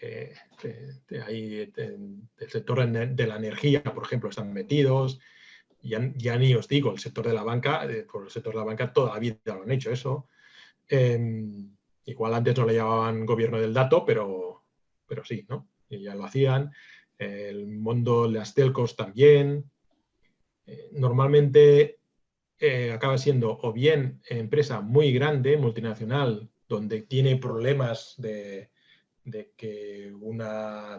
ahí el sector de la energía, por ejemplo, están metidos. Ya ni os digo, el sector de la banca, por el sector de la banca toda la vida lo han hecho eso. Igual antes no le llamaban gobierno del dato, pero sí, ¿no? Y ya lo hacían. El mundo de las telcos también. Normalmente acaba siendo o bien empresa muy grande, multinacional, donde tiene problemas de que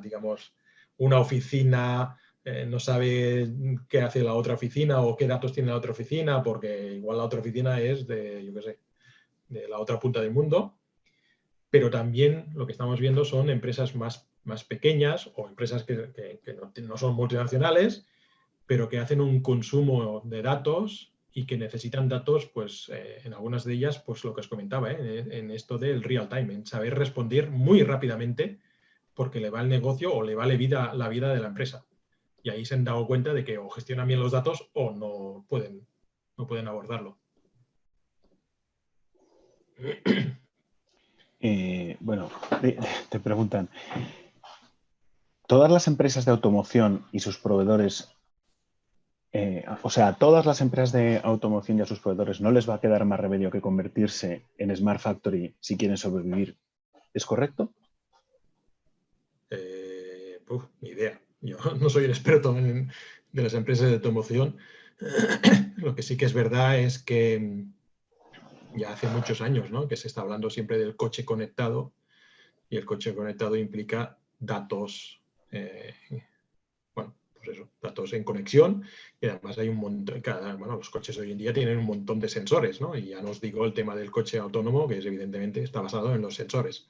digamos, una oficina no sabe qué hace la otra oficina o qué datos tiene la otra oficina, porque igual la otra oficina es de, yo qué sé, de la otra punta del mundo. Pero también lo que estamos viendo son empresas más pequeñas o empresas que no son multinacionales, pero que hacen un consumo de datos y que necesitan datos, pues en algunas de ellas, pues lo que os comentaba, en esto del real time, en saber responder muy rápidamente porque le va el negocio o le vale la vida de la empresa. Y ahí se han dado cuenta de que o gestionan bien los datos o no pueden abordarlo. Bueno, te preguntan, ¿todas las empresas de automoción y sus proveedores, o sea, a todas las empresas de automoción y a sus proveedores no les va a quedar más remedio que convertirse en Smart Factory si quieren sobrevivir? ¿Es correcto? Ni idea. Yo no soy el experto de las empresas de automoción. Lo que sí que es verdad es que ya hace muchos años, ¿no?, que se está hablando siempre del coche conectado, y el coche conectado implica datos, bueno, pues eso, datos en conexión, y además hay un montón, bueno, los coches hoy en día tienen un montón de sensores, ¿no? Y ya no os digo el tema del coche autónomo, que es evidentemente está basado en los sensores.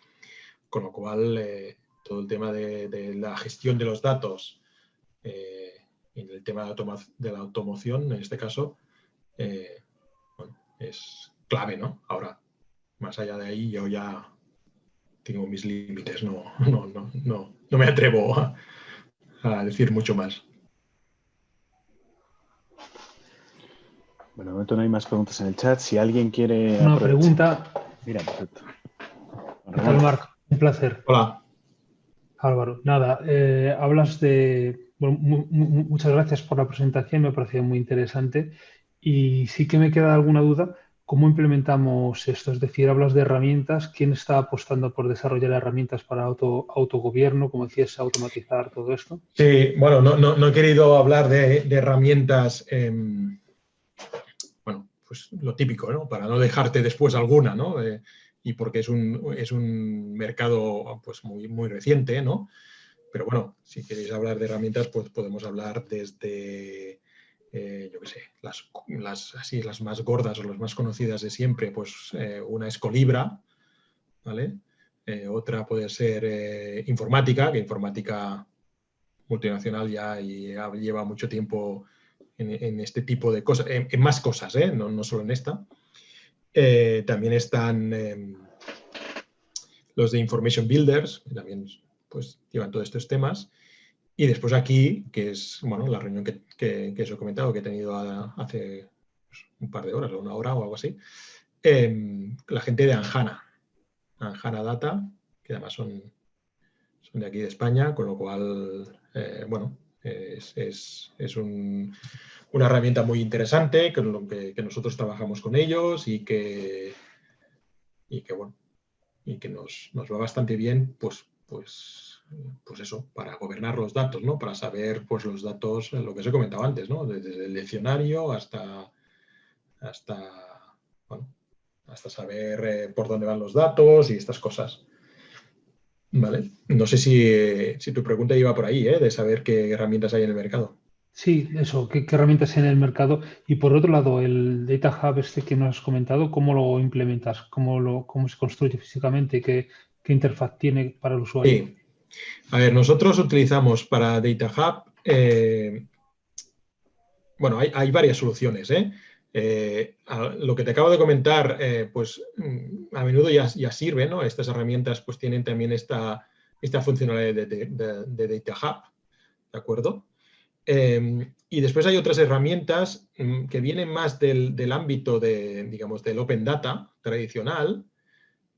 Con lo cual, todo el tema de la gestión de los datos en el tema de la automoción, en este caso, bueno, es clave, ¿no? Ahora, más allá de ahí, yo ya tengo mis límites, no me atrevo a decir mucho más. Bueno, de momento no hay más preguntas en el chat. Si alguien quiere Una pregunta. Mira, perfecto. ¿Qué tal, Marc? Un placer. Hola. Álvaro, nada, hablas de... Bueno, muchas gracias por la presentación, me ha parecido muy interesante y sí que me queda alguna duda. ¿Cómo implementamos esto? Es decir, hablas de herramientas. ¿Quién está apostando por desarrollar herramientas para autogobierno, como decías, automatizar todo esto? Sí, bueno, no he querido hablar de herramientas, bueno, pues lo típico, ¿no? Para no dejarte después alguna, ¿no? Y porque es un mercado pues muy reciente, ¿no? Pero bueno, si queréis hablar de herramientas, pues podemos hablar desde, yo qué sé, las más gordas o las más conocidas de siempre, pues una es Colibra, ¿vale? Otra puede ser informática, que informática multinacional ya lleva mucho tiempo en este tipo de cosas, en más cosas, no solo en esta. También están los de Information Builders, que también pues, llevan todos estos temas. Y después aquí, que es bueno, la reunión que os he comentado, que he tenido hace pues, un par de horas o una hora o algo así, la gente de Anjana Data, que además son de aquí de España, con lo cual, bueno, es una herramienta muy interesante, que nosotros trabajamos con ellos y que bueno, y que nos va bastante bien, pues eso, para gobernar los datos, ¿no? Para saber pues los datos, lo que os he comentado antes, ¿no? Desde el diccionario hasta bueno, hasta saber por dónde van los datos y estas cosas. Vale. No sé si tu pregunta iba por ahí, de saber qué herramientas hay en el mercado. Sí, eso, ¿qué herramientas hay en el mercado? Y por otro lado, el Data Hub este que nos has comentado, ¿cómo lo implementas? ¿Cómo se construye físicamente? ¿Qué interfaz tiene para el usuario? Sí. A ver, nosotros utilizamos para Data Hub, bueno, hay varias soluciones, lo que te acabo de comentar, pues a menudo ya sirve, ¿no? Estas herramientas pues tienen también esta funcionalidad de Data Hub, ¿de acuerdo? Y después hay otras herramientas que vienen más del ámbito digamos, del Open Data tradicional,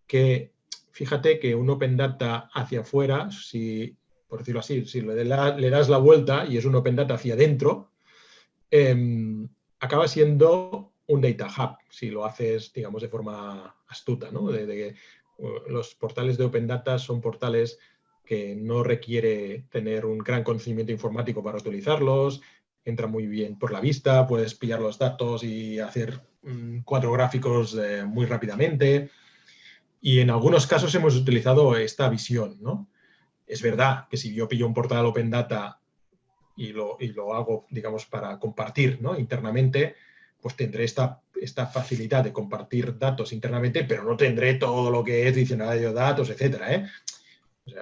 que fíjate que un Open Data hacia afuera, por decirlo así, si le das la vuelta y es un Open Data hacia adentro, acaba siendo un Data Hub, si lo haces, digamos, de forma astuta, ¿no? Los portales de Open Data son portales que no requiere tener un gran conocimiento informático para utilizarlos, entra muy bien por la vista, puedes pillar los datos y hacer 4 gráficos muy rápidamente. Y en algunos casos hemos utilizado esta visión, ¿no? Es verdad que si yo pillo un portal Open Data y lo hago, digamos, para compartir, ¿no? Internamente, pues tendré esta facilidad de compartir datos internamente, pero no tendré todo lo que es diccionario de datos, etcétera,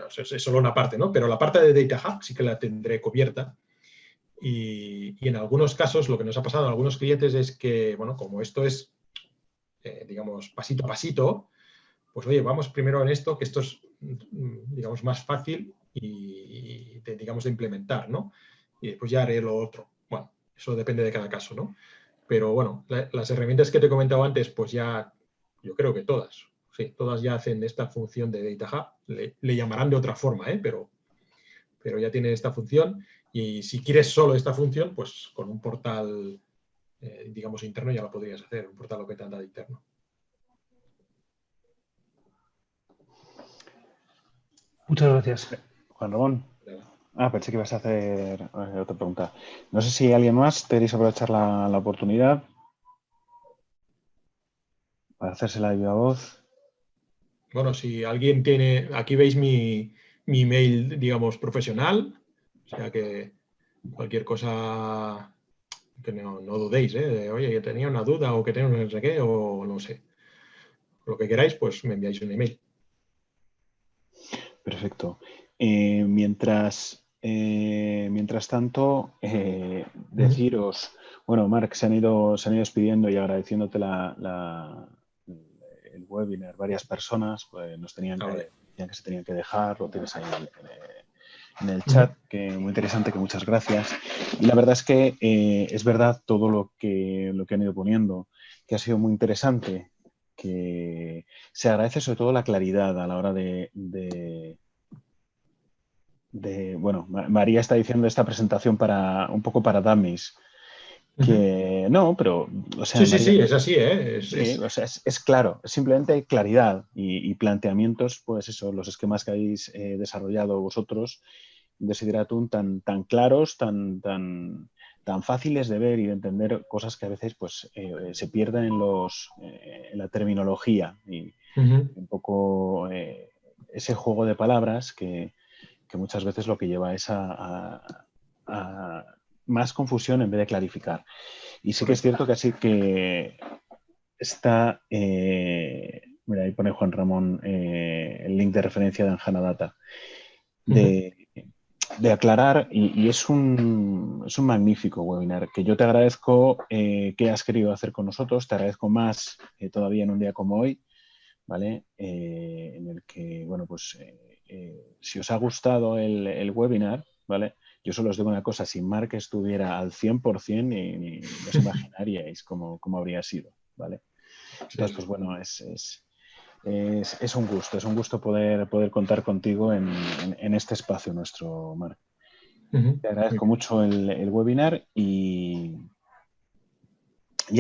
O sea, es solo una parte, ¿no? Pero la parte de Data Hub sí que la tendré cubierta. Y en algunos casos, lo que nos ha pasado a algunos clientes es que, bueno, como esto es, digamos, pasito a pasito, pues oye, vamos primero en esto, que esto es, digamos, más fácil y digamos, de implementar, ¿no? Y después ya haré lo otro. Bueno, eso depende de cada caso, ¿no? Pero bueno, las herramientas que te he comentado antes, pues ya yo creo que todas. Sí, todas ya hacen esta función de Data Hub. Le llamarán de otra forma, pero ya tiene esta función. Y si quieres solo esta función, pues con un portal, digamos, interno ya lo podrías hacer, un portal Open Data interno. Muchas gracias. Juan Ramón. Pensé que ibas a hacer otra pregunta. No sé si alguien más queréis aprovechar la oportunidad para hacerse la viva voz. Bueno, si alguien tiene, aquí veis mi email, digamos, profesional, o sea que cualquier cosa que no dudéis, oye, que tenía una duda o que tenía no sé qué, o no sé, lo que queráis, pues me enviáis un email. Perfecto. Mientras tanto, deciros, bueno, Marc, se han ido despidiendo y agradeciéndote el webinar. Varias personas pues, nos tenían Vale. que se tenían que dejar, lo tienes ahí en el chat, que muy interesante, que muchas gracias. Y la verdad es que es verdad todo lo que han ido poniendo, que ha sido muy interesante, que se agradece sobre todo la claridad a la hora bueno, María está diciendo esta presentación un poco para dummies, que no, pero, o sea, Sí, María, sí, es así, sí, o sea, es claro, es simplemente claridad y planteamientos, pues eso, los esquemas que habéis desarrollado vosotros, Desiderátум, tan claros, tan fáciles de ver y de entender, cosas que a veces pues se pierden en la terminología y un poco ese juego de palabras que muchas veces lo que lleva es a más confusión en vez de clarificar. Y sí que es cierto que así que está, mira, ahí pone Juan Ramón el link de referencia de Anjana Data, de aclarar, y es un magnífico webinar que yo te agradezco que has querido hacer con nosotros, te agradezco más todavía en un día como hoy, ¿vale? En el que, bueno, pues si os ha gustado el webinar, ¿vale? Yo solo os digo una cosa, si Marc estuviera al 100%, ni os imaginaríais cómo habría sido, ¿vale? Entonces, pues bueno, es un gusto poder contar contigo en este espacio nuestro, Marc. Te agradezco mucho el webinar y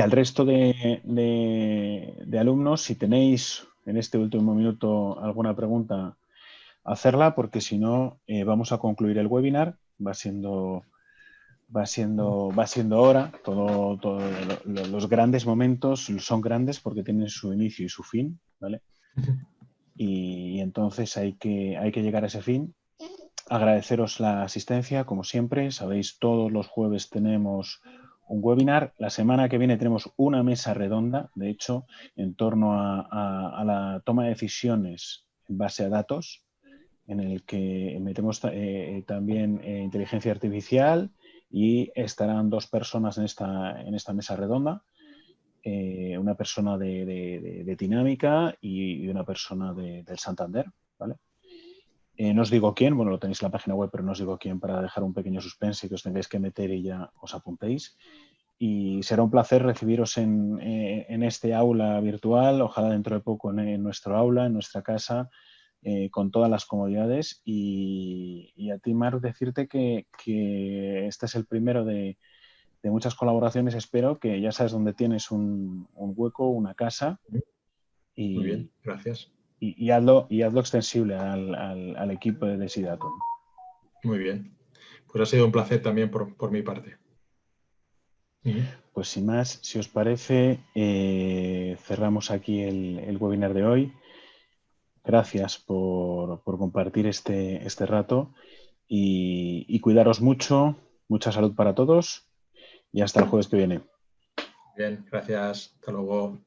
al resto de alumnos, si tenéis en este último minuto alguna pregunta, hacerla, porque si no, vamos a concluir el webinar. Va siendo hora. Los grandes momentos son grandes porque tienen su inicio y su fin, ¿vale? Y entonces hay que llegar a ese fin. Agradeceros la asistencia, como siempre. Sabéis, todos los jueves tenemos un webinar. La semana que viene tenemos una mesa redonda, de hecho, en torno a la toma de decisiones en base a datos, en el que metemos también inteligencia artificial, y estarán dos personas en esta mesa redonda, una persona de Dinámica y una persona del Santander, ¿vale? No os digo quién, bueno, lo tenéis en la página web, pero no os digo quién para dejar un pequeño suspense y que os tengáis que meter y ya os apuntéis. Y será un placer recibiros en este aula virtual, ojalá dentro de poco en nuestro aula, en nuestra casa, con todas las comodidades. Y a ti, Marc, decirte que este es el primero de muchas colaboraciones. Espero que ya sabes dónde tienes un hueco, una casa. Y, muy bien, gracias. Y hazlo extensible al equipo de Desiderátум. Muy bien. Pues ha sido un placer también por mi parte. Pues sin más, si os parece, cerramos aquí el webinar de hoy. Gracias por compartir este rato y cuidaros mucho. Mucha salud para todos y hasta el jueves que viene. Bien, gracias. Hasta luego.